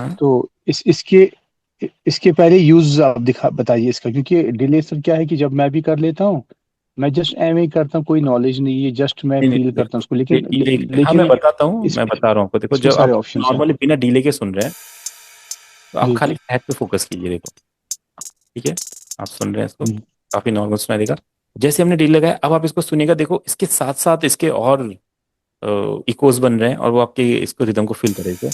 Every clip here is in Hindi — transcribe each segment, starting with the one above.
हाँ। तो इसके पहले यूज आप दिखा बताइए इसका, क्योंकि डिले सर क्या है कि जब मैं भी कर लेता हूँ, मैं जस्ट एम ही करता हूँ, कोई नॉलेज नहीं है, जस्ट मैं नहीं नहीं फील करता हूँ देखो, उसको, ये लेकिन हाँ मैं लेकिन बताता हूँ, इस मैं बता रहा हूँ आपको। देखो इसमें जब सारे आप ऑप्शंस हैं। नॉर्मली बिना डिले के सुन रहे हैं तो आप जी। खाली हेड पे फोकस कीजिए। देखो ठीक है, आप सुन रहे हैं इसको, हम्म। काफी नॉर्मल सुनाई देगा। जैसे हमने डिले लगाया, अब आप इसको सुनिएगा। देखो इसके साथ साथ इसके और इकोज बन रहे हैं और वो आपके इसको रिदम को फील करेंगे।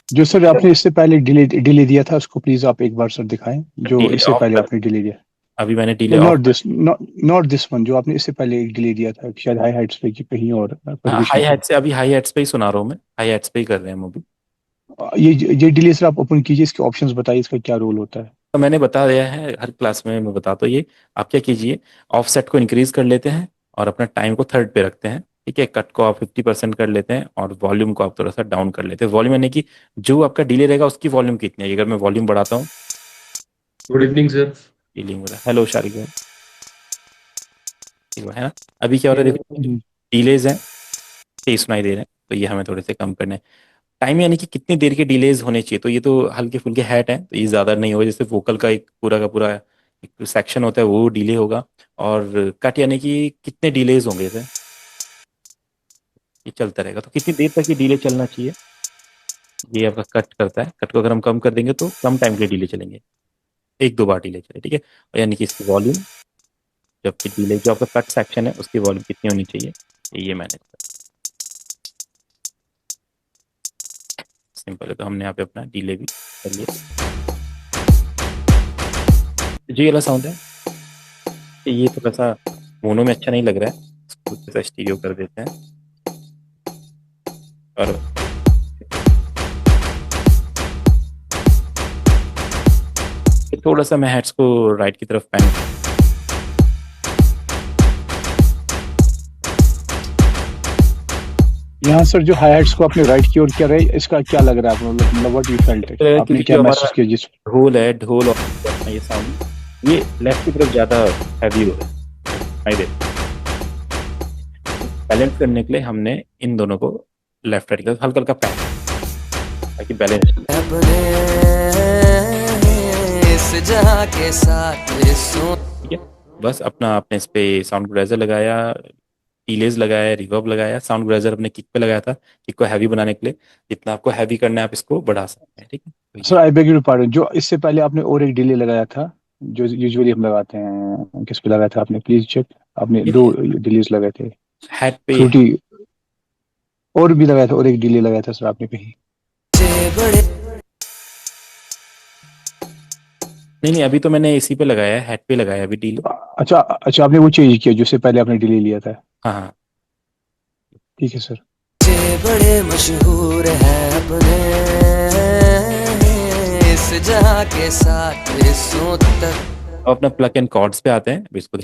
जो सर आपने इससे पहले डिले डिले दिया था उसको प्लीज आप एक बार सर दिखाएं, जो डिले इससे ऑफ पहले कर, आपने डिले दिया। अभी मैंने डिले नहीं, ऑफ कर। नॉट दिस वन, जो आपने इससे पहले एक डिले दिया था शायद हाई हाइट्स पे कि कहीं और हाँ परक्यूशन हाई पे। हेड से, अभी हाई हेड्स पे ही सुना रहा हूँ मैं, हाई हेड्स पे ही कर रहे हैं हम अभी। ये डिले सर आप ओपन कीजिए, इसके ऑप्शंस बताइए, इसका क्या रोल होता है। तो मैंने बता दिया है, हर क्लास में मैं बताता हूँ ये। आप क्या कीजिए, ऑफसेट को इंक्रीज कर लेते हैं और अपना टाइम को थर्ड पे रखते हैं। ठीक है, कट को आप 50% कर लेते हैं और वॉल्यूम को आप थोड़ा सा डाउन कर लेते हैं। वॉल्यूम यानी कि जो आपका डिले रहेगा उसकी वॉल्यूम कितनी है। अगर मैं वॉल्यूम बढ़ाता हूँ, गुड इवनिंग सर। डीलिंग हो रहा है। हेलो शारिक भाई, ठीक है ना। अभी क्या हो रहा है, देखो हम्म। डिलेज हैं, तेज सुनाई दे रहे हैं, तो ये हमें थोड़े से कम करने हैं। टाइम यानी कि कितनी देर के डिलेज होने चाहिए, तो ये तो हल्के फुल्के हैट हैं, तो ये ज़्यादा नहीं होगा। जैसे वोकल का पूरा एक सेक्शन होता है वो डिले होगा। और कट यानी कि कितने डिलेज होंगे इसे, ये चलता रहेगा। तो कितनी देर तक ये डिले चलना चाहिए, ये आपका कट करता है। कट को अगर हम कम कर देंगे तो कम टाइम के लिए डिले चलेंगे, एक दो बार डिले चले। ठीक है, और यानी कि इसकी वॉल्यूम, जबकि डिले जो आपका कट सेक्शन है उसकी वॉल्यूम कितनी होनी चाहिए, ये मैंने सिंपल है। तो हमने यहाँ पे अपना डिले भी कर लिया। जो ये वाला साउंड है, ये थोड़ा सा मोनो में अच्छा नहीं लग रहा है, इसको थोड़ा सा स्टीरियो कर देते हैं। और फिर थोड़ा सा मैं हेड्स को राइट की तरफ पैन। यहाँ सर जो हाई हाइट्स को आपने राइट की ओर किया रहे, इसका क्या लग रहा है आपको, मतलब व्हाट यू फेल्ट, आपने क्योंकि क्या जो हमारा महसूस किया जिस। ढोल है, ढोल और अपना ये साउंड, ये लेफ्ट की तरफ ज़्यादा हैवी हो रहा है। आई बैलेंस करने के लिए हमने इन दोनों को लेफ्ट राइट की तरफ हल्का हल्का पैन, ताकि बैलेंस। अपने इस जहां के साथ ठीक है, बस अपना आपने इस पे साउंड ग्रेजर लगाया, टीलेज लगाया, रिवर्ब लगाया। साउंड ग्रेजर अपने किक पे लगाया था, किक को हैवी बनाने के लिए। जितना आपको हैवी करना है आप इसको बढ़ा सकते हैं। ठीक है, तो सर ये आई बेग योर पार्डन, जो इससे पहले आपने और एक डिले लगाया था, जो यूजुअली हम लगाते हैं, किस पे लगाया था आपने, प्लीज चेक। आपने दो डिलेस लगाए थे, हेड पे। फ्रूटी, और भी लगाया था, और एक डिले लगाया था सर आपने कहीं। बड़े नहीं नहीं, अभी तो मैंने इसी पे लगाया है, हेड पे लगाया है अभी डील। अच्छा अच्छा, आपने वो चेंज किया जो से पहले आपने डिले लिया था। हाँ हाँ। ठीक है सर। बड़े मशहूर हैं अपने इस जहां के साथ हिस्सों तक। अब अपना प्लग एंड कॉर्ड्स पे आते हैं। अभी इसको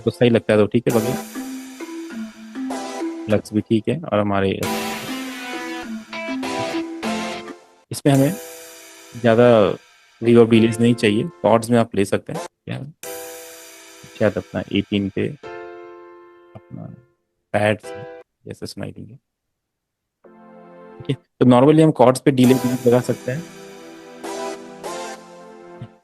तो सही लगता है तो ठीक है, बाकी लक्स भी ठीक है। और हमारे इसमें हमें ज़्यादा रिवर्ब डिलेज नहीं चाहिए, कॉर्ड्स में आप ले सकते हैं। क्या शायद अपना 18 पे अपना पैड्स जैसे सुनाई देंगे। ठीक है, तो नॉर्मली हम कॉर्ड्स पे डिले लगा सकते हैं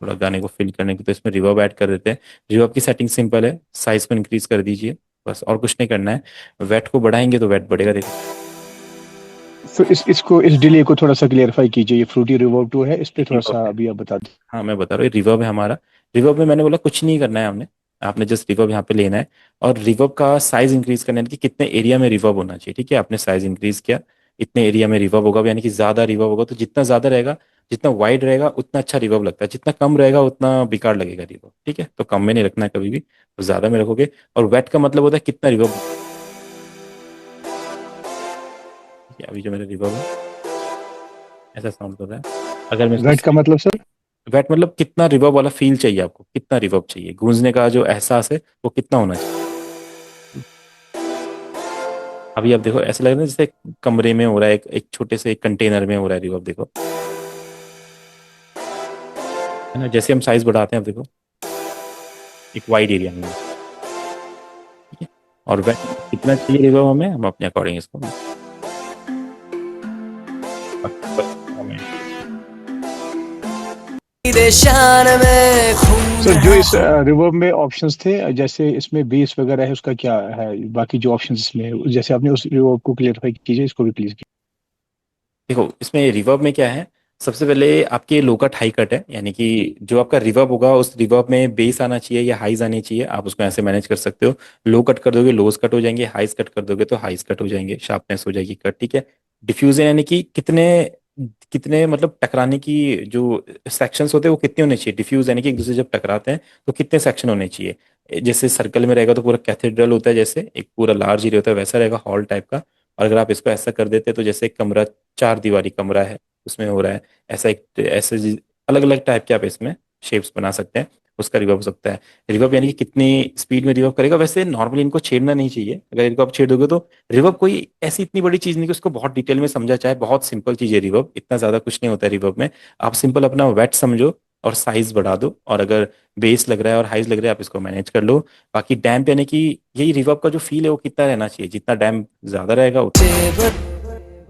थोड़ा गाने को फिल करने की। तो इसमें रिवर्ब ऐड कर देते हैं। रिवर्ब की सेटिंग सिंपल है, साइज को इंक्रीज कर दीजिए, बस और कुछ नहीं करना है। वेट को बढ़ाएंगे तो वेट बढ़ेगा, देखो। तो इस डिले को थोड़ा सा क्लियरफाई कीजिए, ये फ्रूटी रिवर्ब टू है, इस पे थोड़ा सा अभी आप बता दें। हाँ मैं बता रहा हूँ, ये रिवर्ब है हमारा। रिवर्ब में मैंने बोला कुछ नहीं करना है हमने, आपने जस्ट रिवर्ब यहाँ पे लेना है। और रिवर्ब का साइज इंक्रीज करना है कि कितने एरिया में रिवर्ब होना चाहिए। ठीक है, आपने साइज इंक्रीज किया, इतने एरिया में रिवर्ब होगा, यानी कि ज्यादा रिवर्ब होगा। तो जितना ज्यादा रहेगा, जितना वाइड रहेगा उतना अच्छा रिवर्ब लगता है, जितना कम रहेगा उतना बेकार लगेगा रिवर्ब। ठीक है, तो कम में नहीं रखना है कभी भी, तो ज्यादा में रखोगे। और वेट का मतलब होता है कितना रिवर्ब। ठीक है, अभी जो मेरा रिवर्ब है ऐसा साउंड कर रहा है। अगर मैं इसको, वेट का मतलब सर। वेट मतलब कितना रिवर्ब वाला फील चाहिए आपको, कितना रिवर्ब चाहिए, गूंजने का जो एहसास है वो कितना होना चाहिए। अभी आप देखो ऐसा लग रहा है जैसे कमरे में हो रहा है, एक छोटे से एक कंटेनर में हो रहा है रिवर्ब, देखो है ना। जैसे हम साइज बढ़ाते हैं, आप देखो एक वाइड एरिया में। ठीक है, और वेट कितना चाहिए रिवर्ब हमें, हम अपने अकॉर्डिंग इसको शान में खून सर जो है। इस रिवर्ब में ऑप्शंस थे, जैसे इसमें बेस वगैरह है, उसका क्या है बाकी जो ऑप्शंस इसमें है? जैसे आपने उस रिवर्ब को क्लियरफाई कीजिए, इसको भी प्लीज। देखो इसमें रिवर्ब में क्या है, सबसे पहले आपके लो कट हाई कट है, यानी कि जो आपका रिवर्ब होगा उस रिवर्ब में बेस आना चाहिए या हाइज आनी चाहिए, आप उसको ऐसे मैनेज कर सकते हो। लो कट कर दोगे लोज कट हो जाएंगे, हाइज कट कर दोगे तो हाइज कट हो जाएंगे, शार्पनेस हो जाएगी कट, ठीक है। डिफ्यूजन यानी कि कितने कितने मतलब टकराने की जो सेक्शंस होते हैं वो कितने होने चाहिए, डिफ्यूज यानी कि एक दूसरे से जब टकराते हैं तो कितने सेक्शन होने चाहिए। जैसे सर्कल में रहेगा तो पूरा कैथेड्रल होता है, जैसे एक पूरा लार्ज एरिया होता है वैसा रहेगा हॉल टाइप का। और अगर आप इसको ऐसा कर देते तो जैसे एक कमरा, चार दीवारी कमरा है उसमें हो रहा है, ऐसा एक ऐसे अलग अलग टाइप के आप इसमें शेप्स बना सकते हैं, उसका रिवर्ब हो सकता है। रिवर्ब यानी कि कितनी स्पीड में रिवर्ब करेगा, वैसे नॉर्मली इनको छेड़ना नहीं चाहिए, अगर इनको आप छेड़ दोगे तो रिवर्ब कोई ऐसी इतनी बड़ी चीज नहीं कि उसको बहुत डिटेल में समझा जाए, बहुत सिंपल चीज है रिवर्ब, इतना ज्यादा कुछ नहीं होता है रिवर्ब में। आप सिंपल अपना वेट समझो और साइज बढ़ा दो, और अगर बेस लग रहा है और हाइज लग रहा है आप इसको मैनेज कर लो। बाकी डैम्प यानी कि यही रिवर्ब का जो फील है वो कितना रहना चाहिए, जितना डैम्प ज्यादा रहेगा उतना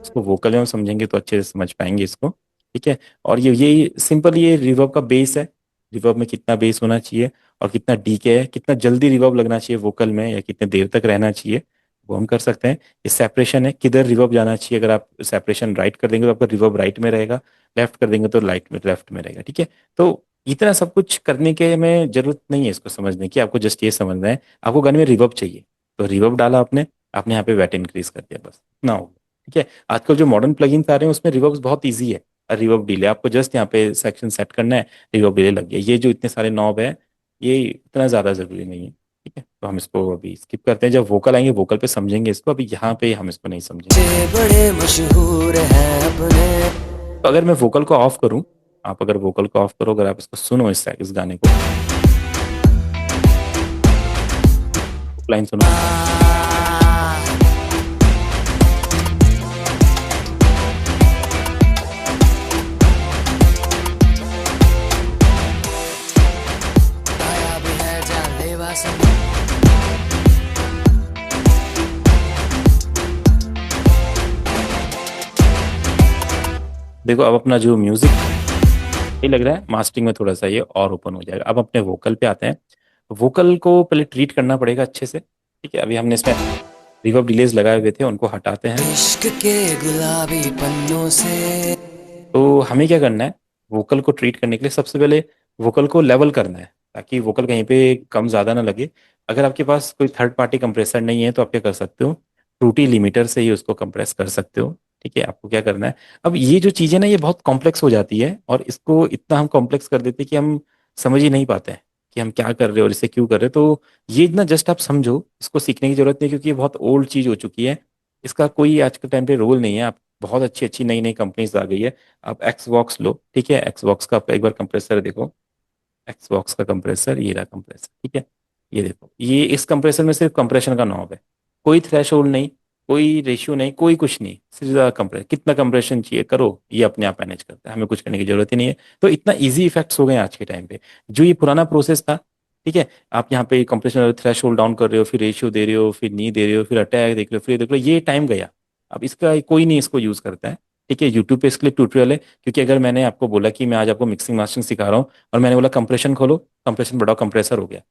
इसको वोकल में हम समझेंगे तो अच्छे से समझ पाएंगे इसको, ठीक है। और ये सिंपल ये रिवर्ब का बेस है, रिवर्ब में कितना बेस होना चाहिए और कितना डीके है, कितना जल्दी रिवर्ब लगना चाहिए वोकल में या कितने देर तक रहना चाहिए, वो हम कर सकते हैं। ये सेपरेशन है, किधर रिवर्ब जाना चाहिए, अगर आप सेपरेशन राइट कर देंगे तो आपका रिवर्ब राइट में रहेगा, लेफ्ट कर देंगे तो लाइट में लेफ्ट में रहेगा, ठीक है। तो इतना सब कुछ करने के में जरूरत नहीं है इसको समझने की, आपको जस्ट ये समझना है आपको गाने में रिवर्ब चाहिए, तो रिवर्ब डाला आपने, आपने यहाँ पे वेट इंक्रीज कर दिया, बस इतना हो, ठीक है। आजकल जो मॉडर्न प्लगइन्स आ रहे हैं उसमें रिवर्ब्स बहुत इजी है, रिवर्ब डिले आपको जस्ट यहाँ पे सेक्शन सेट करना है, रिवर्ब डिले लग गया। ये जो इतने सारे नॉब है ये इतना ज़्यादा ज़रूरी नहीं है, ठीक है। तो हम इसको अभी स्किप करते हैं, जब वोकल आएंगे वोकल पे समझेंगे इसको, अभी यहाँ पे हम इसको नहीं समझेंगे। से बड़े मशहूर हैं अपने। तो अगर मैं वोकल को ऑफ करूँ, आप अगर वोकल को ऑफ करो, अगर आप इसको सुनो इस गाने को, लाइन सुनो। आया भी है जानलेवा समय। देखो अब अपना जो म्यूजिक ये लग रहा है मास्टरिंग में थोड़ा सा ये और ओपन हो जाएगा। अब अपने वोकल पे आते हैं, वोकल को पहले ट्रीट करना पड़ेगा अच्छे से, ठीक है। अभी हमने इसमें रिवर्ब डिलेज लगाए हुए थे उनको हटाते हैं। इश्क के गुलाबी पन्नों से तो हमें क्या करना है, वोकल को ट्रीट करने के लिए सबसे पहले वोकल को लेवल करना है, ताकि वोकल कहीं पे कम ज़्यादा ना लगे। अगर आपके पास कोई थर्ड पार्टी कंप्रेसर नहीं है तो आप क्या कर सकते हो, फ्रूटी लिमिटर से ही उसको कंप्रेस कर सकते हो, ठीक है। आपको क्या करना है, अब ये जो चीज़ें ना ये बहुत कॉम्प्लेक्स हो जाती है और इसको इतना हम कॉम्प्लेक्स कर देते हैं कि हम समझ ही नहीं पाते हैं कि हम क्या कर रहे हैं और इसे क्यों कर रहे हैं। तो ये ना जस्ट आप समझो, इसको सीखने की जरूरत नहीं, क्योंकि ये बहुत ओल्ड चीज़ हो चुकी है, इसका कोई आज के टाइम पे रोल नहीं है। आप बहुत अच्छी अच्छी नई नई कंपनीज आ गई है, आप एक्स वॉक्स लो, ठीक है, एक्स वॉक्स का आप एक बार कंप्रेसर देखो, एक्स बॉक्स का कंप्रेसर, ये रहा कंप्रेसर, ठीक है। ये देखो, ये इस कंप्रेसर में सिर्फ कंप्रेशन का नॉब है, कोई थ्रेश होल्ड नहीं, कोई रेशियो नहीं, कोई कुछ नहीं, सिर्फ कंप्रेस, कितना कंप्रेशन चाहिए करो, ये अपने आप मैनेज करता है, हमें कुछ करने की जरूरत ही नहीं है। तो इतना इजी इफेक्ट्स हो गए हैं आज के टाइम पे। जो ये पुराना प्रोसेस था, ठीक है, आप यहाँ पे कंप्रेशन थ्रेश होल्ड डाउन कर रहे हो, फिर रेशियो दे रहे हो, फिर नी दे रहे हो, फिर अटैक देख रहे हो, फिर ये देख रहे हो, ये टाइम गया। अब इसका कोई नहीं इसको यूज करता है, ठीक है। यूट्यूब पे इसके लिए ट्यूटोरियल है, क्योंकि अगर मैंने आपको बोला कि मैं आज आपको मिक्सिंग मास्टरिंग सिखा रहा हूँ और मैंने बोला कंप्रेशन खोलो, कंप्रेशन बढ़ाओ, कंप्रेसर हो गया,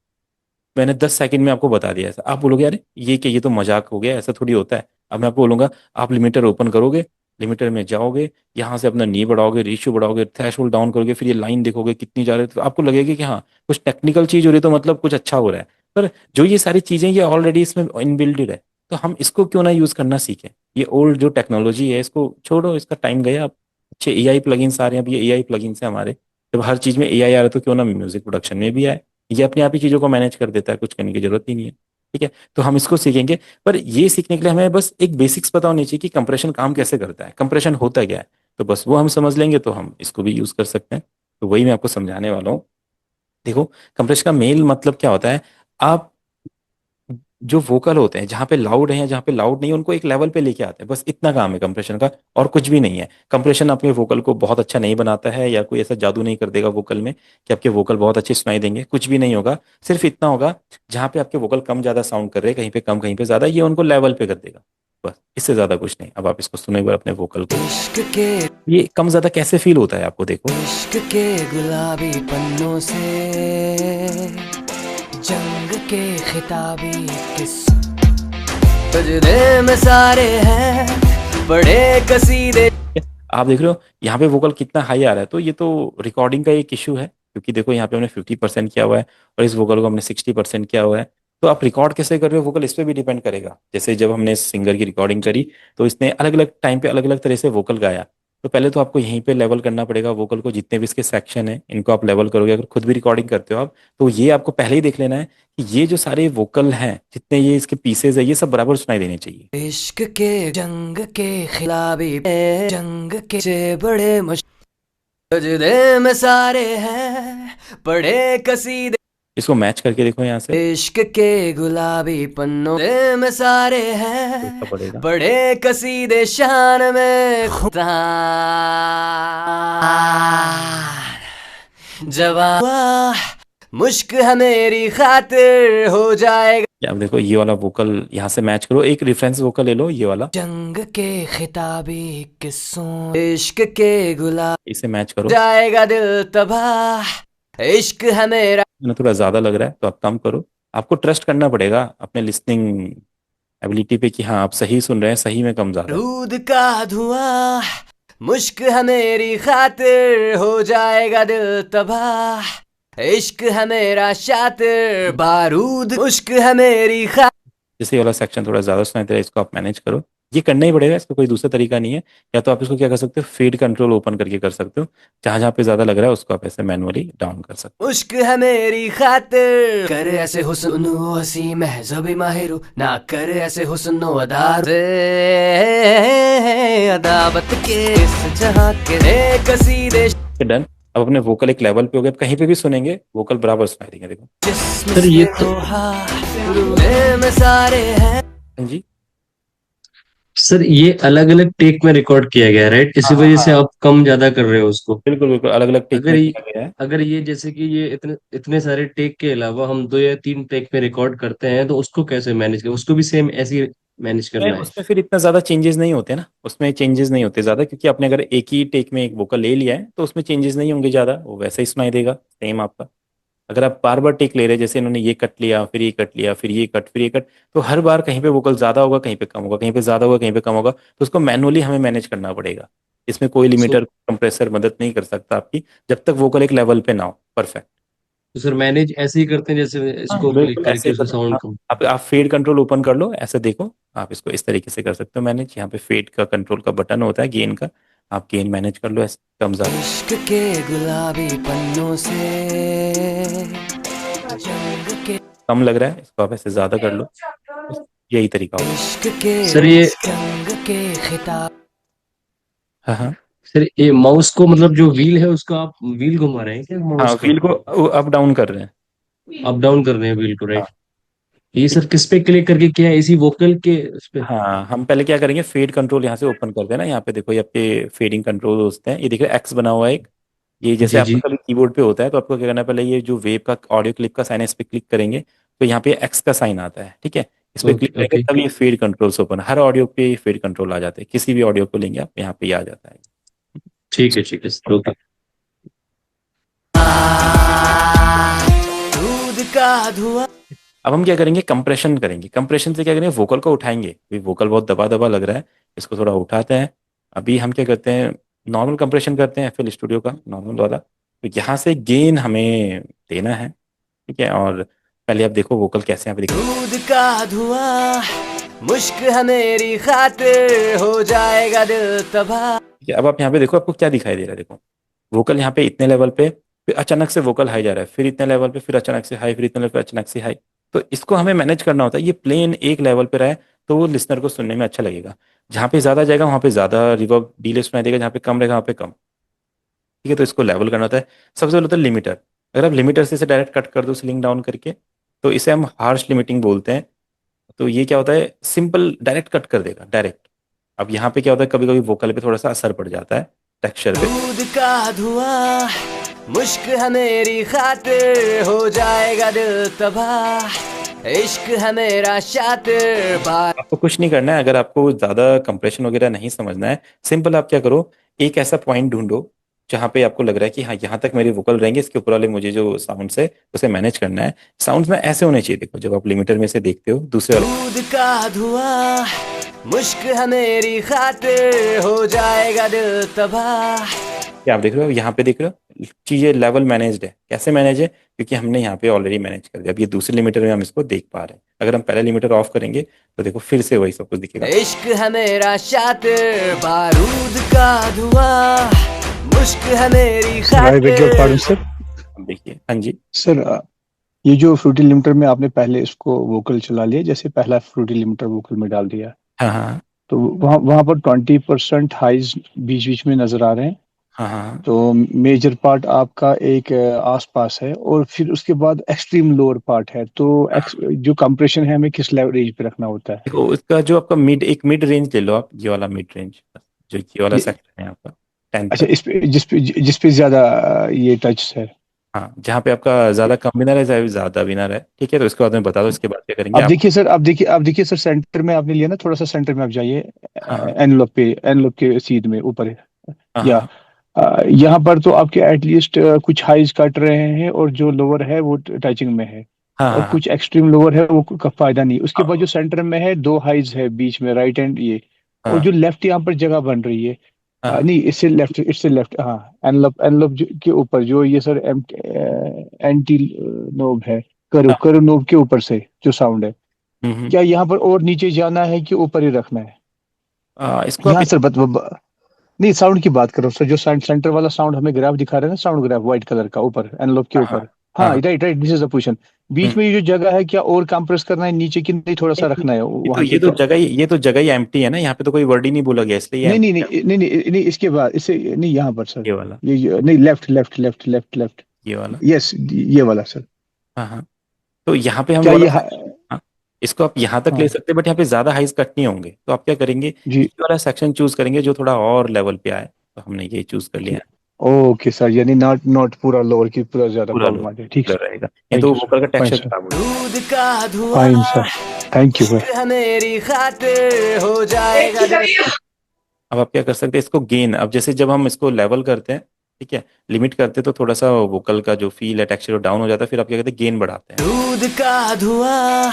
मैंने 10 सेकंड में आपको बता दिया ऐसा, आप बोलोगे अरे ये क्या, ये तो मजाक हो गया, ऐसा थोड़ी होता है। अब मैं आपको बोलूंगा आप लिमिटर ओपन करोगे, लिमिटर में जाओगे, यहाँ से अपना नी बढ़ाओगे, रेशियो बढ़ाओगे, थ्रेशोल्ड डाउन करोगे, फिर ये लाइन देखोगे कितनी जा रही है, तो आपको लगेगा कि हाँ कुछ टेक्निकल चीज हो रही है, तो मतलब कुछ अच्छा हो रहा है। पर जो ये सारी चीजें ये ऑलरेडी इसमें इनबिल्टेड है, तो हम इसको क्यों ना यूज करना सीखें। ये ओल्ड जो टेक्नोलॉजी है इसको छोड़ो, इसका टाइम गया। अब अच्छे एआई प्लगइन्स आ रहे हैं, अब ये एआई प्लगइन्स है हमारे, जब हर चीज में एआई आ रहा है तो क्यों ना म्यूजिक प्रोडक्शन में भी आए, ये अपने आप ही चीजों को मैनेज कर देता है, कुछ करने की जरूरत ही नहीं है, ठीक है। तो हम इसको सीखेंगे, पर ये सीखने के लिए हमें बस एक बेसिक्स पता होनी चाहिए कि कंप्रेशन काम कैसे करता है, कंप्रेशन होता क्या है, तो बस वो हम समझ लेंगे तो हम इसको भी यूज कर सकते हैं। तो वही मैं आपको समझाने वाला हूँ। देखो कंप्रेशन का मेन मतलब क्या होता है, आप जो वोकल होते हैं जहाँ पे लाउड है या जहाँ पे लाउड नहीं है उनको एक लेवल पे लेके आते हैं, बस इतना काम है कंप्रेशन का, और कुछ भी नहीं है। कंप्रेशन आपके वोकल को बहुत अच्छा नहीं बनाता है, या कोई ऐसा जादू नहीं कर देगा वोकल में कि आपके वोकल बहुत अच्छे सुनाई देंगे, कुछ भी नहीं होगा। सिर्फ इतना होगा, जहाँ पे आपके वोकल कम ज्यादा साउंड कर रहे हैं, कहीं पे कम कहीं पे ज्यादा, ये उनको लेवल पे कर देगा, बस इससे ज्यादा कुछ नहीं। अब आप इसको सुनो एक बार अपने वोकल को, इश्क के ये कम ज्यादा कैसे फील होता है आपको, देखो। इश्क के गुलाबी पन्नों से जंग के खिताबी किस्से सजदे में सारे हैं बड़े कसीदे। आप देख रहे हो यहाँ पे वोकल कितना हाई आ रहा है, तो ये तो रिकॉर्डिंग का एक इशू है, क्योंकि देखो यहाँ पे हमने 50% किया हुआ है और इस वोकल को हमने 60% किया हुआ है। तो आप रिकॉर्ड कैसे कर रहे हो वोकल, इस पे भी डिपेंड करेगा। जैसे जब हमने सिंगर की रिकॉर्डिंग करी तो इसने अलग अलग टाइम पे अलग अलग तरह से वोकल गाया, तो पहले तो आपको यहीं पे लेवल करना पड़ेगा वोकल को, जितने भी इसके सेक्शन है इनको आप लेवल करोगे। अगर खुद भी रिकॉर्डिंग करते हो आप, तो ये आपको पहले ही देख लेना है कि ये जो सारे वोकल हैं, जितने ये इसके पीसेज है, ये सब बराबर सुनाई देने चाहिए। इश्क के जंग के खिलाबी जंग के से बड़े सजदे में सारे हैं बड़े कसीदे। इसको मैच करके देखो यहाँ से, इश्क के गुलाबी पन्नों में सारे हैं देखना पड़ेगा। बड़े कसीदे शान में खुदा जवान मुश्क है मेरी खातिर हो जाएगा। अब देखो ये वाला वोकल यहाँ से मैच करो, एक रेफरेंस वोकल ले लो ये वाला, जंग के खिताबी किस्सों इश्क के गुलाब इसे मैच करो। जाएगा दिल तबाह इश्क है मेरा। ना थोड़ा ज्यादा लग रहा है तो आप कम करो। आपको ट्रस्ट करना पड़ेगा अपने लिसनिंग एबिलिटी पे कि हाँ आप सही सुन रहे हैं, सही में कम ज्यादा है। रूद का धुआं मुश्क है मेरी खातिर हो जाएगा दिल तबाह इश्क है मेरा शातिर बारूद मुश्क है मेरी जैसे ये वाला सेक्शन थोड़ा ज्यादा सुनाई दे रहा है, इसको आप मैनेज करो। ये करना ही पड़ेगा, इसका कोई दूसरा तरीका नहीं है। या तो आप इसको क्या कर सकते हो, फेड कंट्रोल ओपन करके कर सकते हो, जहां जहां पे ज्यादा लग रहा है उसको आप ऐसे मैनुअली डाउन कर सकते मुश्क है मेरी खातिर कर ऐसे हुस्न व हसी महजबी माहिरू ना कर ऐसे हुस्न व अदार से अदावत के इस जहां के कसीदे हो। डन। अब अपने वोकल एक लेवल पे हो गए, अब कहीं पे भी सुनेंगे वोकल बराबर सुनाई देंगे। देखो जिस्म सर, ये से लोहा में सारे हैं। हाँ जी, सर ये अलग अलग टेक में रिकॉर्ड किया गया है, राइट? इसी हाँ वजह से हाँ, आप कम ज्यादा कर रहे हो उसको। बिल्कुल बिल्कुल अलग अलग टेक अगर में ये किया गया है। अगर ये जैसे कि ये इतने इतने सारे टेक के अलावा हम 2 या 3 टेक में रिकॉर्ड करते हैं, तो उसको कैसे मैनेज करें? उसको भी सेम ऐसे ही मैनेज नहीं, करना है? उसमें फिर इतना ज्यादा चेंजेस नहीं होते ना, उसमें चेंजेस नहीं होते ज्यादा, क्योंकि आपने अगर एक ही टेक में एक वोकल ले लिया है तो उसमें चेंजेस नहीं होंगे ज्यादा, वो वैसे ही सुनाई देगा सेम आपका। अगर आप बार बार टेक ले रहे हैं, जैसे इन्होंने ये कट लिया फिर ये कट लिया फिर ये कट फिर ये कट, तो हर बार कहीं पे वोकल ज्यादा होगा कहीं पे कम होगा, कहीं पे ज्यादा होगा कहीं पे कम होगा, तो उसको मैनुअली हमें मैनेज करना पड़ेगा। इसमें कोई सो लिमिटर कंप्रेसर मदद नहीं कर सकता आपकी, जब तक वोकल एक लेवल पे ना हो परफेक्ट। तो सर मैनेज ऐसे ही करते हैं जैसे हाँ इसको क्लिक बिल्कुल ऐसे करके ही उसका कर, साउंड हाँ, कम। आप फेड कंट्रोल ओपन कर लो, ऐसे देखो आप इसको इस तरीके से कर सकते हो मैनेज। यहाँ पे फेड का कंट्रोल का बटन होता है गेन का, आप गेन मैनेज कर लो ऐसे कम ज्यादा। इश्क के गुलाबी पन्नों से जंग के कम लग रहा है इसको आप ऐसे ज्यादा कर लो, बस यही तरीका होगा। इश्क के सर ये जंग के खिताब हाँ हाँ सर ये माउस को मतलब जो व्हील है उसका आप व्हील घुमा रहे हैं क्या हाँ, माउस का? व्हील को अप डाउन कर रहे हैं। अप डाउन कर रहे हैं व्हील को, हाँ राइट? ये सर किस पे क्लिक करके किया है? इसी वोकल के उस पे? हाँ, हम पहले क्या करेंगे, फेड कंट्रोल यहाँ से ओपन कर देना। यहाँ पे देखो ये आपके फेडिंग कंट्रोल होते हैं, ये देखो एक्स बना हुआ है एक, ये जैसे जी आपका जी। कभी कीबोर्ड पे होता है, तो आपको क्या करना है, पहले ये जो वेव का ऑडियो क्लिप का साइन है इस पे क्लिक करेंगे, तो यहाँ पे एक्स का साइन आता है, ठीक है। इस पे क्लिक ओके करेंगे ओके। तब ये फेड कंट्रोल्स ओपन, हर ऑडियो पे फेड कंट्रोल आ जाते हैं, किसी भी ऑडियो को लेंगे आप यहाँ पे ये आ जाता है। ठीक है सर, ओके। दूध का धुआं अब हम क्या करेंगे, कंप्रेशन करेंगे। कंप्रेशन से क्या करेंगे, वोकल को उठाएंगे, अभी वोकल बहुत दबा दबा लग रहा है, इसको थोड़ा उठाते हैं। अभी हम क्या करते हैं, नॉर्मल कंप्रेशन करते हैं एफएल स्टूडियो का नॉर्मल वाला, तो यहाँ से गेन हमें देना है, ठीक है। और पहले आप देखो वोकल कैसे यहाँ पे दिख दूध का धुआं मुश्क है मेरी खातिर हो जाएगा दिल तबाह। ठीक है। अब आप यहाँ पे देखो आपको क्या दिखाई दे रहा है, देखो वोकल यहाँ पे इतने लेवल पे, फिर अचानक से वोकल हाई जा रहा है, फिर इतने लेवल पे, फिर अचानक से हाई, फिर इतने लेवल पे अचानक से हाई। तो इसको हमें मैनेज करना होता है, ये प्लेन एक लेवल पे रहे तो वो लिसनर को सुनने में अच्छा लगेगा। जहाँ पे ज्यादा जाएगा वहाँ पे ज्यादा रिवर्ब डिले सुनाई देगा, जहाँ पे कम रहेगा वहाँ पे कम, ठीक है। तो इसको लेवल करना होता है। सबसे पहले होता है लिमिटर। अगर आप लिमिटर से इसे डायरेक्ट कट कर दो स्लिंग डाउन करके, तो इसे हम हार्श लिमिटिंग बोलते हैं। तो ये क्या होता है, सिंपल डायरेक्ट कट कर देगा डायरेक्ट। अब यहाँ पे क्या होता है, कभी कभी वोकल पे थोड़ा सा असर पड़ जाता है टेक्सचर पे। दूध का धुआं मुश्क है मेरी खातिर हो जाएगा दिल तबाह इश्क है मेरा शातिर बार आपको कुछ नहीं करना है। अगर आपको ज्यादा कंप्रेशन वगैरह नहीं समझना है, सिंपल आप क्या करो, एक ऐसा पॉइंट ढूंढो जहां पे आपको लग रहा है कि हाँ यहाँ तक मेरे वोकल रहेंगे, इसके ऊपर वाले मुझे जो साउंड्स है उसे मैनेज करना है। साउंड्स में ऐसे होने चाहिए, देखो जब आप लिमिटर में से देखते हो दूसरे वाले, दूध का धुआं मुश्क है मेरी खातिर हो जाएगा दिल तबाह क्या आप देख रहे हो, यहाँ पे देख रहे हो चीजें लेवल मैनेज्ड है। कैसे मैनेज है? क्योंकि हमने यहाँ पे ऑलरेडी मैनेज कर दिया। अब ये दूसरे लिमिटर में हम इसको देख पा रहे हैं। अगर हम पहला लिमिटर ऑफ करेंगे तो देखो फिर से वही सब कुछ दिखेगा। इश्क है मेरा शातिर बारूद का धुआं मुश्क है मेरी आई बेग योर पार्डन खातिर सर। अब देखिए, हाँ जी, सर ये जो फ्रूटी लिमिटर में आपने पहले इसको वोकल चला लिया, जैसे पहला फ्रूटी लिमिटर वोकल में डाल दिया, हाँ हाँ तो वहाँ वहाँ पर 20% हाइज बीच बीच में नजर आ रहे हैं। हाँ हाँ। तो मेजर पार्ट आपका एक आसपास है, और फिर उसके बाद एक्सट्रीम लोअर पार्ट है। तो जो कंप्रेशन है हमें किस लेवल रेंज पे रखना होता है? देखो इसका जो आपका एक मिड रेंज ले लो आप, ये वाला मिड रेंज, जो ये वाला ये सेक्शन है आपका 10 अच्छा, तक। जिस पे ज्यादा ये टच है। हाँ, जहाँ पे आपका ज्यादा कम भी ना रहे, ज्यादा भी ना रहे, ठीक है। तो इसके बाद में बता दो, इसके बाद क्या करेंगे अब आप? देखिए सर, अब देखिए सर, सेंटर में आपने लिया ना, थोड़ा सा सेंटर में आप जाइए, हाँ हाँ एनलोप के सीध में ऊपर, हाँ या हाँ यहाँ पर तो आपके एटलीस्ट कुछ हाइज कट रहे हैं, और जो लोअर है वो टचिंग में है, हाँ और हाँ कुछ एक्सट्रीम लोअर है वो का फायदा नहीं। उसके बाद हाँ जो सेंटर में है, दो हाइज है बीच में, राइट एंड ये, और हाँ जो लेफ्ट यहाँ पर जगह बन रही है, हाँ नहीं इससे लेफ्ट, हाँ, एनलोप के ऊपर जो ये सर एंटी नोब है, हाँ, करो नोब के ऊपर से जो साउंड है, हम्म। क्या यहाँ पर और नीचे जाना है कि ऊपर ही रखना है? इसको आप यहाँ सर नहीं, साउंड की बात करो सर, जो सेंटर वाला साउंड हमें ग्राफ दिखा रहे हैं ना, साउंड ग्राफ व्हाइट कलर का ऊपर एनलोप के हाँ हाँ ऊपर। हाँ, हाँ, right right, this is the position. बीच हम्म। में ये जो जगह है, क्या और कंप्रेस करना है नीचे की नहीं, थोड़ा सा नहीं, रखना है ये तो वहां ये पे तो तो? जगह ही ये तो जगह ही एम्प्टी है ना, यहाँ पे तो कोई वर्ड ही नहीं बोला गया, इसलिए ये नहीं नहीं एम्प्टी है। नहीं नहीं नहीं नहीं, इसके बाद इससे नहीं, यहाँ पर सर, ये वाला, नहीं, left left left left left, ये वाला, यस, ये वाला सर। हाँ हाँ। तो यहाँ पे हम क्या वाला ये सेक्शन, हाँ, इसको आप यहाँ तक ले हाँ सकते हैं, बट यहाँ पे ज्यादा हाइज कट नहीं होंगे। तो आप क्या करेंगे, जी, ये वाला सेक्शन चूज करेंगे जो थोड़ा और लेवल पे आए। तो हमने ये चूज कर लिया है। ओके सर, यानी नॉट नॉट पूरा लोअर की पूरा ज्यादा पूरा लो प्रॉब्लम आ जाए, ठीक सर। रहेगा, नहीं थैंक तो यू सर, वोकल का फाइन टेक्सचर सर, खराब हो जाएगा। दूध का धुआं फाइन सर, थैंक यू इश्क सर। है मेरी खातिर हो जाएगा दिल अब आप क्या कर सकते हैं, इसको गेन, अब जैसे जब हम इसको लेवल करते हैं, ठीक है, लिमिट करते हैं, तो थोड़ा सा वोकल का जो फील है, टेक्सचर डाउन हो जाता है। फिर आप क्या करते हैं, गेन बढ़ाते हैं। दूध का धुआं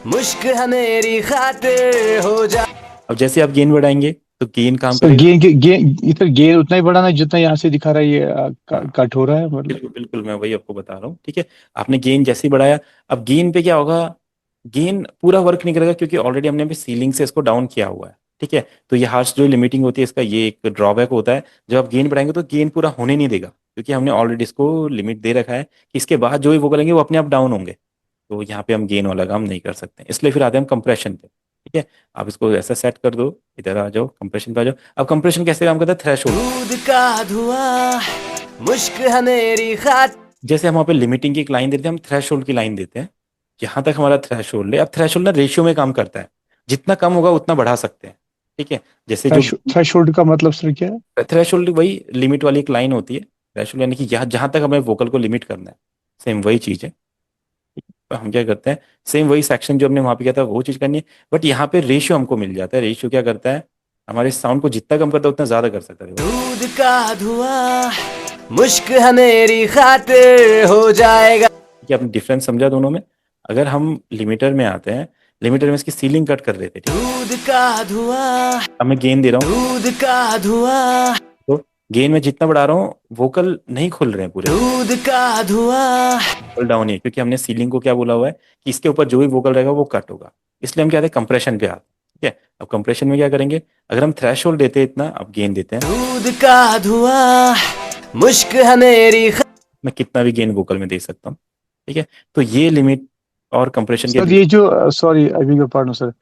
मुश्क है मेरी खातिर हो जा अब जैसे आप गेन बढ़ाएंगे तो गेन काम सर करेगा। गेन इधर गेन उतना ही बढ़ाना है जितना यहाँ से दिखा रहा है, ये हाँ, कट हो रहा है मतलब। बिल्कुल बिल्कुल, मैं वही आपको बता रहा हूँ, ठीक है। आपने गेन जैसे ही बढ़ाया, अब गेन पे क्या होगा, गेन पूरा वर्क नहीं करेगा, क्योंकि ऑलरेडी हमने भी सीलिंग से इसको डाउन किया हुआ है, ठीक है। तो ये हार्श जो लिमिटिंग होती है, इसका ये एक ड्रॉबैक होता है। जब आप गेन बढ़ाएंगे तो गेन पूरा होने नहीं देगा, क्योंकि हमने ऑलरेडी इसको लिमिट दे रखा है कि इसके बाद जो भी वोकल लेंगे वो अपने आप डाउन होंगे। तो यहाँ पे हम गेन वाला काम नहीं कर सकते, इसलिए फिर आते हैं हम कंप्रेशन पे, ठीक है। आप इसको ऐसा सेट कर दो, इधर आ जाओ, कंप्रेशन पे आ जाओ। अब कंप्रेशन कैसे काम करता है, थ्रेशोल्ड। दूध का धुआं मुश्क है मेरी खातिर जैसे हम वहाँ पे लिमिटिंग की एक लाइन देते हैं, हम थ्रेशोल्ड की लाइन देते हैं। यहाँ तक हमारा थ्रेशोल्ड है। अब थ्रेशोल्ड ना रेशियो में काम करता है, जितना कम होगा उतना बढ़ा सकते हैं, ठीक है। जैसे जो थ्रेशोल्ड का मतलब सर क्या है? थ्रेशोल्ड वही लिमिट वाली एक लाइन होती है। थ्रेशोल्ड यानी कि यहाँ जहां तक हमें वोकल को लिमिट करना है, सेम वही चीज है। तो हम क्या करते हैं, सेम वही सेक्शन जो हमने वहां पे किया था वो चीज करनी है, बट यहाँ पे रेशियो हमको मिल जाता है। रेशियो क्या करता है, हमारे साउंड को जितना कम करता है उतना ज्यादा कर सकता है। दूध का धुआं मुश्क है मेरी खातिर हो जाएगा कि आपने डिफरेंस समझा दोनों में। अगर हम लिमिटर में आते हैं, लिमिटर में इसकी सीलिंग कट कर देते हैं, दूध का धुआं अब मैं गेन दे रहा हूँ, दूध का धुआं तो गेन में जितना बढ़ा रहा हूँ वोकल नहीं खुल रहे हैं पूरे, दूध का धुआं वोकल डाउन ही है, क्योंकि हमने सीलिंग को क्या बोला हुआ है कि इसके ऊपर जो भी वोकल रहेगा वो कट होगा। इसलिए हम क्या आते हैं, कंप्रेशन पे आते हैं, ठीक है। अब कंप्रेशन में क्या करेंगे, अगर हम थ्रेशोल्ड देते हैं इतना, अब गेन देते हैं, दूध का धुआं मुश्क है मेरी मैं कितना भी गेन वोकल में दे सकता हूँ, ठीक है। तो ये लिमिट और कंप्रेशन के सर बीच, ये जो sorry, I beg your pardon sir,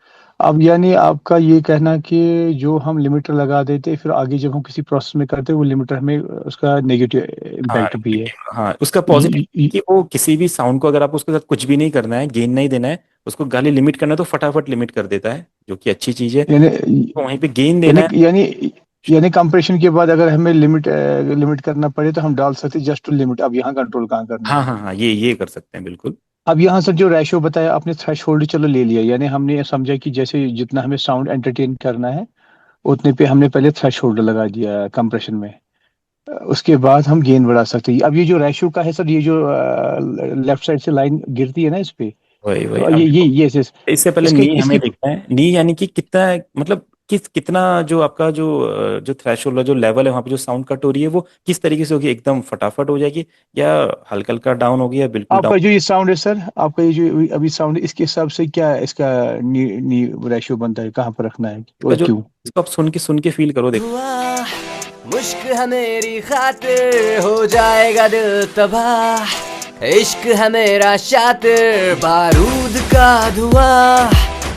अब यानी आपका ये कहना कि जो हम लिमिटर लगा देते फिर आगे जब हम किसी प्रोसेस में करते वो लिमिटर हमें उसका नेगेटिव हाँ इम्पैक्ट भी है? हाँ, उसका ये, पॉजिटिव ये, कि वो किसी भी साउंड को अगर आप उसके साथ कुछ भी नहीं करना है, गेन नहीं देना है, उसको गाली लिमिट करना है, तो फटाफट लिमिट कर देता है, जो कि अच्छी चीज है। यानी तो वहीं पे गेन देना है। यानी यानी यानी कंप्रेशन के बाद अगर हमें लिमिट करना पड़े तो हम डाल सकते जस्ट टू लिमिट। अब यहाँ कंट्रोल कहाँ करना है? हाँ हाँ हाँ, ये कर सकते हैं बिल्कुल। अब यहाँ सर जो रेशो बताया आपने, थ्रेश होल्ड चलो ले लिया, यानी हमने समझा कि जैसे जितना हमें साउंड एंटरटेन करना है उतने पे हमने पहले थ्रेश होल्ड लगा दिया कंप्रेशन में। उसके बाद हम गेन बढ़ा सकते हैं। अब ये जो रेशो का है सर, ये जो लेफ्ट साइड से लाइन गिरती है ना इस पे, वही वही तो अब देखो, ये इससे पहले इसके नी हमें इसकी देखना है। नी यानी कि कितना, मतलब कितना जो आपका जो थ्रेशोल्ड, जो लेवल है वहां पे जो साउंड कट हो रही है वो किस तरीके से होगी, एकदम फटाफट हो जाएगी या हल्का हल्का डाउन होगी या बिल्कुल डाउन। आपका जो ये साउंड है सर, आपका ये जो अभी साउंड है, इसके हिसाब से क्या इसका नी रेशियो बनता है, कहाँ पर रखना है इसका और जो, क्यों? इसको आप सुन के फील करो, देखो। धुआं मुश्क है मेरी खातिर हो जाएगा दिल तबाह इश्क है मेरा शातिर बारूद का धुआं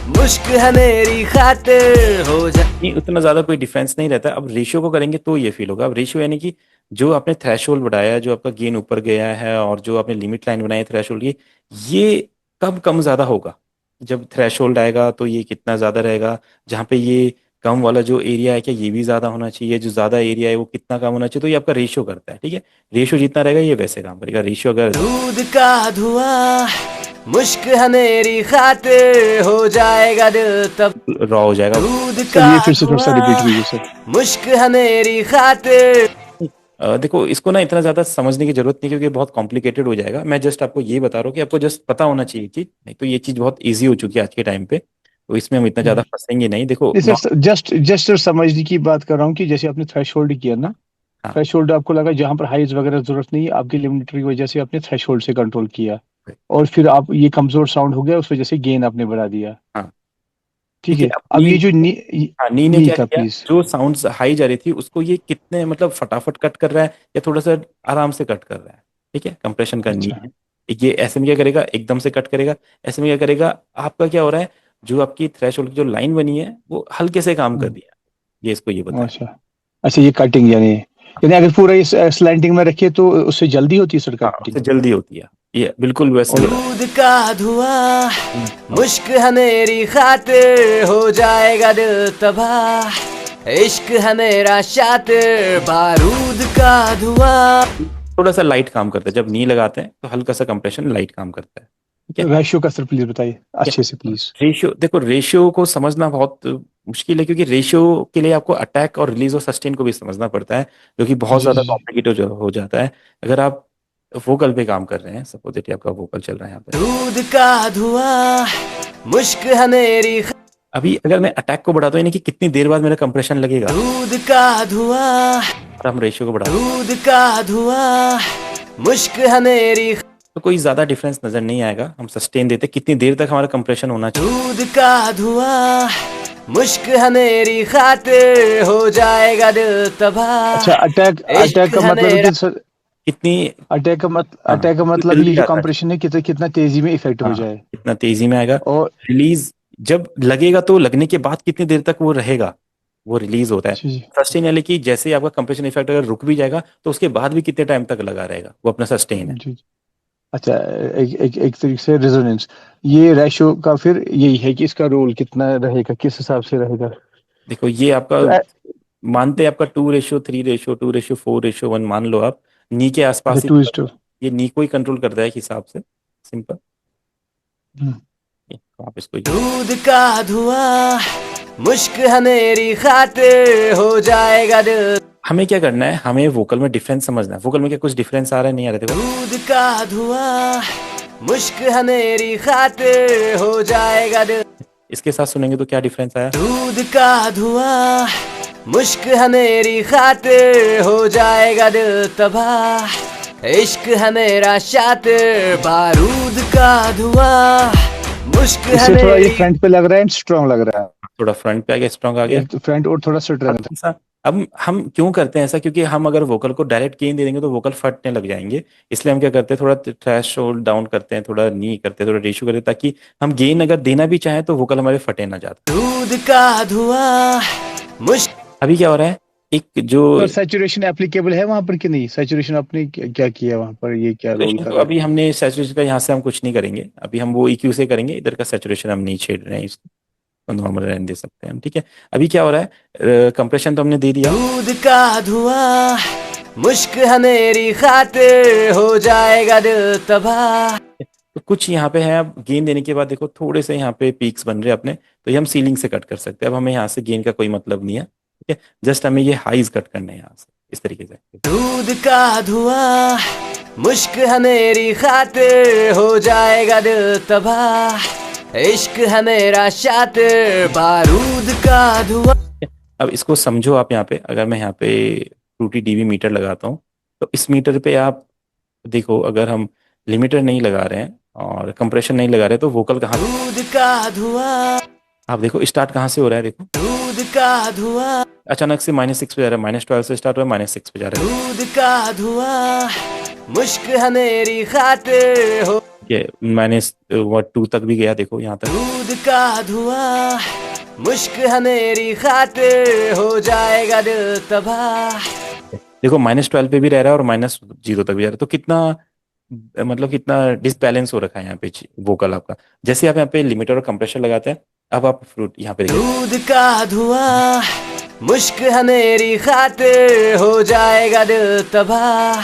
मुश्क है मेरी खातिर हो जा नहीं, उतना ज्यादा कोई डिफरेंस नहीं रहता। अब रेशियो को करेंगे तो ये फील होगा। अब रेशियो यानी कि जो आपने थ्रेशोल्ड बढ़ाया है, जो आपका गेन ऊपर गया है, और जो आपने लिमिट लाइन बनाई है थ्रेशोल्ड की, ये कब कम ज्यादा होगा। जब थ्रेशोल्ड आएगा तो ये कितना ज्यादा रहेगा, जहाँ पे ये कम वाला जो एरिया है, क्या ये भी ज्यादा होना चाहिए, जो ज्यादा एरिया है वो कितना कम होना चाहिए। तो ये आपका रेशियो करता है, ठीक है। रेशियो जितना रहेगा ये वैसे काम करेगा। रेशियो अगर बारूद का धुआं मुश्क है मेरी खातिर हो जाएगा दिल तब रॉ हो जाएगा। बारूद सर का ये फिर से थोड़ा सा रिपीट धुआं कीजिए सर। मुश्क है मेरी खातिर देखो, इसको ना इतना ज्यादा समझने की जरूरत नहीं, क्योंकि बहुत कॉम्प्लिकेटेड हो जाएगा। मैं जस्ट आपको ये बता रहा हूँ कि आपको जस्ट पता होना चाहिए कि नहीं तो ये चीज बहुत इजी हो चुकी है आज के टाइम पे, तो इसमें हम इतना ज्यादा फंसेंगे नहीं। देखो नहीं सर, जस्ट जस्ट सर समझने की बात कर रहा हूँ कि जैसे आपने थ्रेश होल्ड किया ना, हाँ, थ्रेश होल्ड आपको लगा जहाँ पर हाइज वगैरह जरूरत नहीं है, आपकी लिमिटर की वजह से आपने थ्रेश होल्ड से कंट्रोल किया, और फिर आप ये कमजोर साउंड हो गया, उस वजह से गेन आपने बढ़ा दिया। हाँ, ठीक ठीक है। है, अब अब नी, ये जो हाँ, नी ने नी क्या का किया, प्लीज। जो साउंड्स हाई जा रही थी उसको ये कितने, मतलब फटाफट कट कर रहा है या थोड़ा सा आराम से कट कर रहा है, ठीक है। कंप्रेशन का नी अच्छा है। ये ऐसे में क्या करेगा, एकदम से कट करेगा। ऐसे में क्या करेगा, आपका क्या हो रहा है, जो आपकी थ्रेशोल्ड की जो लाइन बनी है वो हल्के से काम कर दिया। ये इसको ये बताया। अच्छा अच्छा, ये कटिंग यानी यानी अगर पूरा इस स्लैंटिंग में रखिए तो उससे जल्दी होती है सर हाँ, कटिंग। उससे जल्दी होती है। ये बिल्कुल वैसे ही। और बारूद का धुआं मुश्क है मेरी खातिर हो जाएगा दिल तबाह इश्क है मेरा शातिर बारूद का धुआं थोड़ा सा लाइट काम करता है जब नी लगाते हैं, तो हल्का सा कंप्रेशन लाइट काम करता है, ठीक है। रेशियो का सर प्लीज बताइए अच्छे से प्लीज। रेशियो, देखो रेशियो को समझना बहुत मुश्किल है, क्योंकि रेशियो के लिए आपको अटैक और रिलीज और सस्टेन को भी समझना पड़ता है, जो कि बहुत जी ज्यादा जी जी। कॉम्प्लिकेटेड हो जाता है। अगर आप वोकल पे काम कर रहे हैं, सपोज दैट आपका वोकल चल रहा है यहाँ पे, बारूद का धुआं मुश्क है मेरी अभी अगर मैं अटैक को बढ़ाता हूँ, यानी कि कितनी देर बाद मेरा कंप्रेशन लगेगा, बारूद का धुआं और हम रेशियो को बढ़ाते हैं, बारूद का धुआं मुश्क है मेरी तो कोई ज्यादा डिफरेंस नजर नहीं आएगा। हम सस्टेन देते कितनी देर तक हमारा कंप्रेशन होना चाहिए। बारूद का धुआं मुश्क है मेरी खातिर हो जाएगा दिल तबाह अच्छा, अटैक इश्क अटैक का है मतलब है मेरा कि सर, कितनी, हाँ, अटैक का तो मतलब ये जल्दी जो आता है। कंप्रेशन है कितना कितना तेजी में इफेक्ट हो हाँ, जाए। कितना तेजी में आएगा। और रिलीज जब लगेगा तो लगने के बाद कितनी देर तक वो रहेगा, वो रिलीज होता है। जी जी सस्टेन यानी कि जैसे ही आपका कंप्रेशन इफेक्ट अगर रुक भी जाएगा तो उसके बाद भी कितने टाइम तक लगा रहेगा, वो अपना सस्टेन है। जी जी। अच्छा, एक तरीके से रेजोनेंस, ये रेशियो का फिर यही है कि इसका रोल कितना रहेगा, किस हिसाब से रहेगा। देखो ये आपका, तो मानते हैं आपका 2:3:2 2:4:1 मान लो आप, नी के अच्छा, आसपास ही, 2:2। ये नी को ही कंट्रोल करता है एक हिसाब से, सिंपल। तो आप इसको बारूद का धुआं मुश्क है मेरी खातिर हो जाएगा दिल हमें क्या करना है, हमें वोकल में डिफरेंस समझना है। वोकल में क्या कुछ डिफरेंस आ रहा है, नहीं आ रहा, देखो। बारूद का धुआं मुश्क है मेरी खातिर हो जाएगा दिल इसके साथ सुनेंगे तो क्या डिफरेंस आया। बारूद का धुआं मुश्क है मेरी खातिर हो जाएगा दिल तबाह इश्क है मेरा शातिर बारूद का धुआं मुश्क है इससे थोड़ा ये मेरी फ्रंट पे लग रहा है, स्ट्रांग लग रहा थोड़ा फ्रंट पे आ गया, स्ट्रॉन्ग आ है, गया। एक तो फ्रंट और थोड़ा स्ट्रेंथ। अब ऐसा, अब हम क्यों करते हैं ऐसा, क्योंकि हम अगर वोकल को डायरेक्ट गेन दे देंगे तो वोकल फटने लग जाएंगे। इसलिए हम क्या करते हैं, थोड़ा थ्रेशोल्ड डाउन करते हैं, थोड़ा नी करते हैं, थोड़ा रेशियो करते हैं, ताकि हम गेन अगर देना भी चाहें तो वोकल हमारे फटे ना जाते। बारूद का धुआं मुश्क अभी क्या हो रहा है, एक जो और सैचुरेशन एप्लीकेबल है वहां पर कि नहीं? सैचुरेशन आपने क्या किया वहां पर, ये क्या रोल सैचुरेशन, कर तो रहा है? अभी हमने सैचुरेशन का यहाँ से हम कुछ नहीं करेंगे, अभी हम वो EQ से करेंगे। इधर का सैचुरेशन हम नहीं छेड़ रहे हैं, इसको नॉर्मल रहने दे सकते हैं हम, ठीक है। अभी क्या हो रहा है, कंप्रेशन तो हमने दे दिया। बारूद का धुआं मुश्क है मेरी खातिर हो जाएगा दिल तबाह तो कुछ यहाँ पे है, अब गेन देने के बाद देखो थोड़े से यहाँ पे पीक्स बन रहे हैं अपने, तो ये हम सीलिंग से कट कर सकते हैं। अब हमें यहाँ से गेन का कोई मतलब नहीं है, ठीक है, जस्ट हमें ये हाईज कट करने हैं यहाँ से इस तरीके से। दूध का धुआं, मुश्क है मेरी खातिर, हो जाएगा दिल तबाह, इश्क है मेरा शातिर, बारूद का धुआं। अब इसको समझो आप, यहाँ पे अगर मैं यहाँ पे फ्रूटी डीबी मीटर लगाता हूँ, तो इस मीटर पे आप देखो, अगर हम लिमिटर नहीं लगा रहे हैं और कंप्रेशन नहीं लगा रहे, तो वोकल कहाँ, दूध का धुआं, आप देखो स्टार्ट कहाँ से हो रहा है, देखो दूध का धुआं, अचानक से -6 पे जा रहा है, -12 से स्टार्ट हुआ है, -6 पे जा रहा है। दूध का धुआं, मुश्क है मेरी खातिर, हो ये -2 तक भी गया, देखो यहाँ तक। दूध का धुआं, मुश्क है मेरी खातिर, हो जाएगा दिल तबाह। देखो -12 पे भी रह रहा है और -0 तक भी जा रहा है, तो कितना मतलब कितना डिसबैलेंस हो रखा है यहाँ पे वोकल आपका। जैसे आप यहाँ पे लिमिटर और कंप्रेशर लगाते हैं, अब आप फ्रूट यहाँ पे देखिए, दूध का धुआं, मुश्क है मेरी खातिर, हो जाएगा दिल तबाह,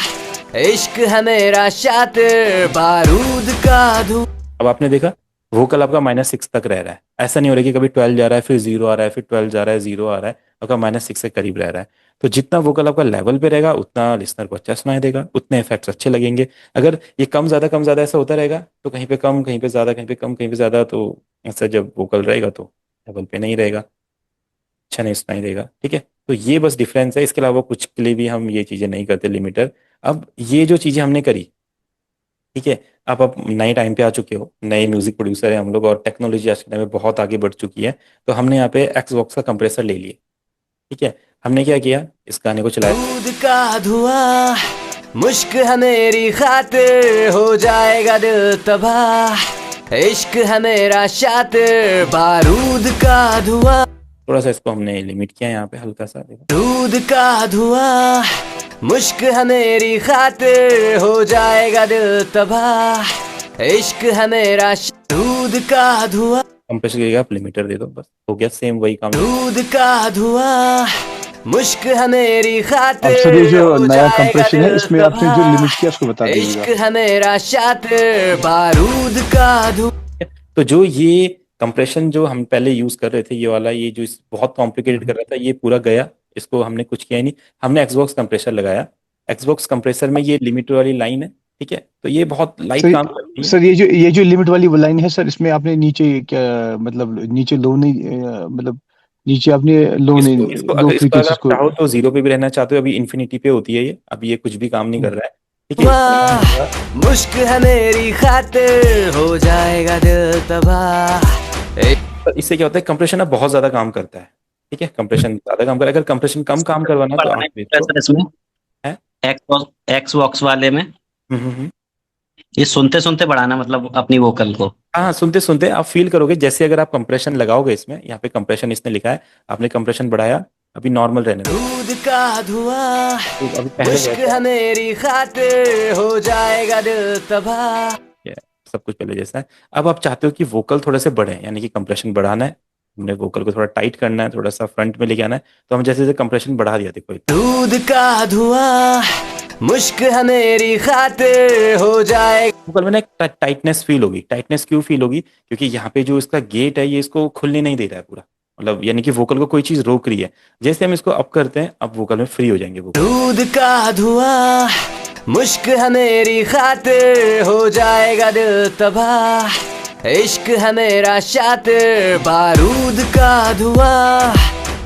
इश्क है मेरा शातिर, बारूद का धुआं। अब आपने देखा वोकल आपका -6 तक रह रहा है, ऐसा नहीं हो रहा कि कभी 12 जा रहा है फिर 0 आ रहा है, फिर 12 जा रहा है 0 आ रहा है, आपका -6 के करीब रह रहा है। तो जितना वोकल आपका लेवल पे रहेगा, उतना लिसनर को अच्छा सुनाई देगा, उतने इफेक्ट्स अच्छे लगेंगे। अगर ये कम ज्यादा ऐसा होता रहेगा, तो कहीं पे कम, कहीं पे ज्यादा, कहीं पे कम, कहीं पे ज्यादा, तो ऐसा जब वोकल रहेगा तो लेवल पे नहीं रहेगा, अच्छा नहीं सुनाई देगा, ठीक है। तो ये बस डिफरेंस है, इसके अलावा कुछ के लिए भी हम ये चीजें नहीं करते लिमिटर। अब ये जो चीजें हमने करी, ठीक है, आप नए टाइम पे आ चुके हो, नए म्यूजिक प्रोड्यूसर है हम लोग, और टेक्नोलॉजी आज के टाइम में बहुत आगे बढ़ चुकी है। तो हमने यहाँ पे एक्सबॉक्स का कंप्रेसर ले लिया, ठीक है। हमने क्या किया, इस गाने को चलाया, दूध का धुआं, मुश्क है मेरी खातिर, हो जाएगा दिल तबाह, इश्क है मेरा शातिर, बारूद का धुआं। थोड़ा सा इसको हमने लिमिट किया यहाँ पे हल्का सा, देखो। दूध का धुआं, मुश्क है मेरी खातिर, हो जाएगा दिल तबाह, इश्क है मेरा दूध का धुआं। कंप्रेसर के लिए आप लिमिटर दे दो, बस हो गया, सेम वही काम। दूध का धुआं, मुश्क है मेरी अब खातिर, सर ये जो हो नया जाएगा कंप्रेशन है, दिल इसमें आपने जो तबाह, लिमिट किया उसको बता इश्क दीजिएगा। है मेरा शातिर, बारूद का धुआं। तो जो ये कंप्रेशन जो हम पहले यूज कर रहे थे, ये वाला, ये जो बहुत कॉम्प्लिकेटेड कर रहा था, ये पूरा गया, इसको हमने कुछ किया ही नहीं। हमने एक्सबॉक्स कंप्रेसर लगाया, एक्सबॉक्स कंप्रेसर में ये लिमिट वाली लाइन है, ठीक है, तो ये बहुत लाइट काम करती है। सर ये जो लिमिट वाली लाइन है सर, इसमें आपने नीचे क्या मतलब नीचे लो नहीं मतलब नीचे आपने लो नहीं, इसको लो अगर फ्रीक्वेंसीज आप को। चाहो तो 0 पे भी रहना चाहते हो, अभी इन्फिनिटी पे होती है ये, अभी ये कुछ भी काम नहीं कर रहा है, ठीक वाह, है। मुश्क है मेरी खातिर, हो जाएगा दिल तबाह। तो इससे क्या होता है, कंप्रेशन अब बहुत ज्यादा काम करता है, ठीक है, कंप्रेशन ज्यादा काम कर, अगर कंप्रेशन कम काम करवाना तो बढ़ाना आप है सर इसमें है। एक्स बॉक्स वाले में हम्म। ये सुनते सुनते बढ़ाना मतलब अपनी वोकल को। हाँ, सुनते सुनते आप फील करोगे, जैसे अगर आप कंप्रेशन लगाओगे इसमें, यहाँ पे कंप्रेशन इसने लिखा है, आपने कंप्रेशन बढ़ाया, अभी नॉर्मल रहने दो, दूध का धुआं, तो अभी पहले मुश्क जैसा है मेरी खातिर, हो जाएगा दिल तबाह। है, सब कुछ पहले जैसा है। अब आप चाहते हो कि वोकल थोड़े से बढ़े, यानी कि कंप्रेशन बढ़ाना है, हमने वोकल को थोड़ा टाइट करना है, थोड़ा सा फ्रंट में लेके आना है, तो हम जैसे जैसे कंप्रेशन बढ़ा दिया, देखो दूध का धुआं, मुश्क है मेरी खातिर, हो जाएगा। वोकल में ना एक टाइटनेस फील होगी। टाइटनेस क्यों फील होगी, क्योंकि यहाँ पे जो इसका गेट है, ये इसको खुलने नहीं दे रहा है पूरा, मतलब यानी कि वोकल को कोई चीज रोक रही है। जैसे हम इसको अप करते हैं, अब वोकल में फ्री हो जाएंगे वोकल। दूध का धुआं, मुश्क है मेरी खातिर, हो जाएगा दिल तबाह, इश्क है मेरा शातिर, बारूद का धुआं,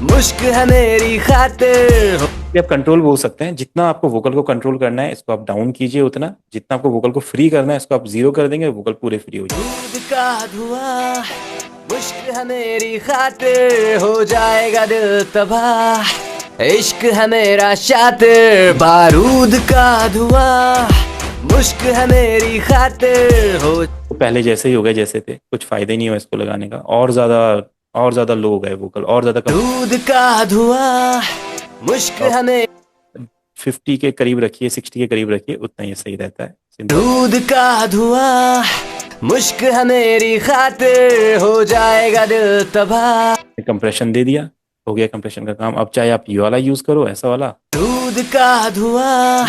मुश्क है मेरी खातिर। आप कंट्रोल बोल सकते हैं, जितना आपको वोकल को कंट्रोल करना है इसको आप डाउन कीजिए उतना, जितना आपको वोकल को फ्री करना है इसको आप 0 कर देंगे, वोकल पूरे फ्री हो जाएंगे। दूध का धुआं, मुश्क है मेरी खातिर, हो जाएगा दिल तबाह, इश्क है मेरा शातिर, बारूद का धुआं, मुश्क है मेरी खातिर, हो। तो पहले जैसे ही हो गए जैसे थे, कुछ फायदा ही नहीं हुआ इसको लगाने का, और ज्यादा लो हो गए वोकल, और ज्यादा दूध का धुआं, मुश्क है मेरी 50 के करीब रखिए, 60 के करीब रखिए, उतना ही सही रहता है। दूध का धुआं, मुश्क है मेरी खातिर, हो जाएगा दिल तबाह। कंप्रेशन दे दिया, हो गया कंप्रेशन का काम। अब चाहे आप ये वाला यूज करो, ऐसा वाला, दूध का धुआं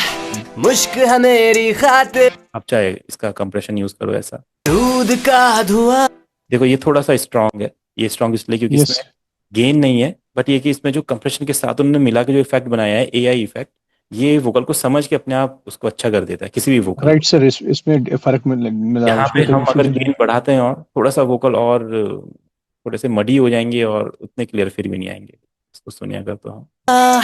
मुश्क है मेरी खातिर, आप चाहे इसका कंप्रेशन यूज करो ऐसा। दूध का धुआं। देखो ये थोड़ा सा स्ट्रांग है, ये स्ट्रांग इसलिए क्योंकि यस इसमें गेन नहीं है, बट ये कि इसमें जो कंप्रेशन के साथ उन्होंने मिला के जो इफेक्ट बनाया है, एआई इफेक्ट, ये वोकल को समझ के अपने आप उसको अच्छा कर देता है, किसी भी वोकल राइट को। सर, इसमें फर्क मिला यहाँ उसको पे हम तभी अगर फिर। गेन बढ़ाते हैं और थोड़ा सा वोकल और थोड़े से मडी हो जाएंगे और उतने क्लियर फिर भी नहीं आएंगे, इसको सुनिए अगर तो हम।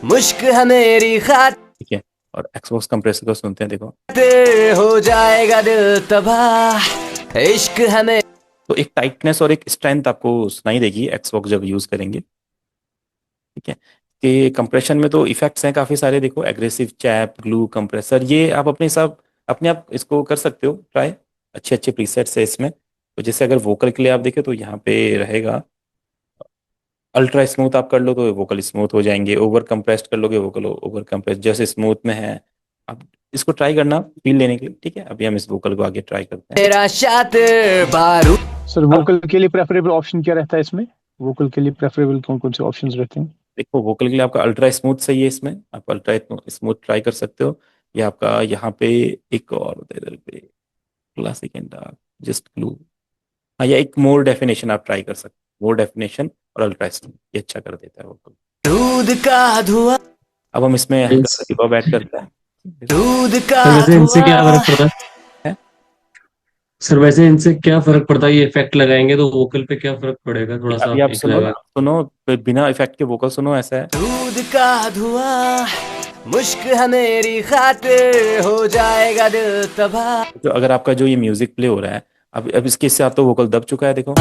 मुश्क है मेरी ठीक है, और एक्सबॉक्स कंप्रेसर को सुनते हैं, देखो। खातिर, हो जाएगा दिल तबाह, इश्क है मेरा। तो एक टाइटनेस और एक स्ट्रेंथ आपको सुनाई देगी एक्सबॉक्स जब यूज करेंगे। ठीक है, कि कंप्रेशन में तो इफेक्ट्स हैं काफी सारे, देखो एग्रेसिव चैप, ग्लू, कंप्रेसर, ये आप अपने हिसाब अपने आप इसको कर सकते हो ट्राई। अच्छे अच्छे प्रीसेट्स है इसमें। तो जैसे अगर वोकल के लिए आप देखें तो यहाँ पे रहेगा अल्ट्रा स्मूथ, आप कर लो तो वोकल स्मूथ हो जाएंगे, ओवर कंप्रेस्ड कर लोगे वोकल ओवर कंप्रेस्ड, जैसे स्मूथ में है। आप इसको ट्राई करना फील लेने के लिए। ठीक है, अभी हम इस वोकल को आगे ट्राई करते हैं। मेरा शातिर बारूद। सर अब वोकल के लिए प्रेफरेबल ऑप्शन क्या रहता है इसमें? वोकल के लिए प्रेफरेबल कौन कौन से ऑप्शंस रहते हैं? देखो वोकल के लिए आपका अल्ट्रा स्मूथ सही है, इसमें आप अल्ट्रा स्मूथ ट्राई कर सकते हो। या आपका यहाँ पे एक और होता है इधर पे, classic and dark, just glue. हाँ, या एक मोर डेफिनेशन आप ट्राई कर सकते हो, मोर डेफिनेशन और अल्ट्रा स्मूथ, ये अच्छा कर देता है वोकल। दूध का धुआं, अब हम इसमें हल्का सा इस- रिवर्ब ऐड करते हैं। दूध का सर वैसे इनसे क्या फर्क धुआं। पड़ता है? सर वैसे इनसे क्या फर्क पड़ता है, ये इफेक्ट लगाएंगे तो वोकल पे क्या फर्क पड़ेगा, थोड़ा सा अभी आप एक सुनो लगा। ना, सुनो, बिना इफेक्ट के वोकल सुनो, ऐसा है। दूध का धुआं मुश्क है मेरी खातिर, हो जाएगा दिल तबाह। जो अगर आपका जो ये म्यूजिक प्ले हो रहा है, अब इसके साथ तो वोकल दब चुका है, देखो।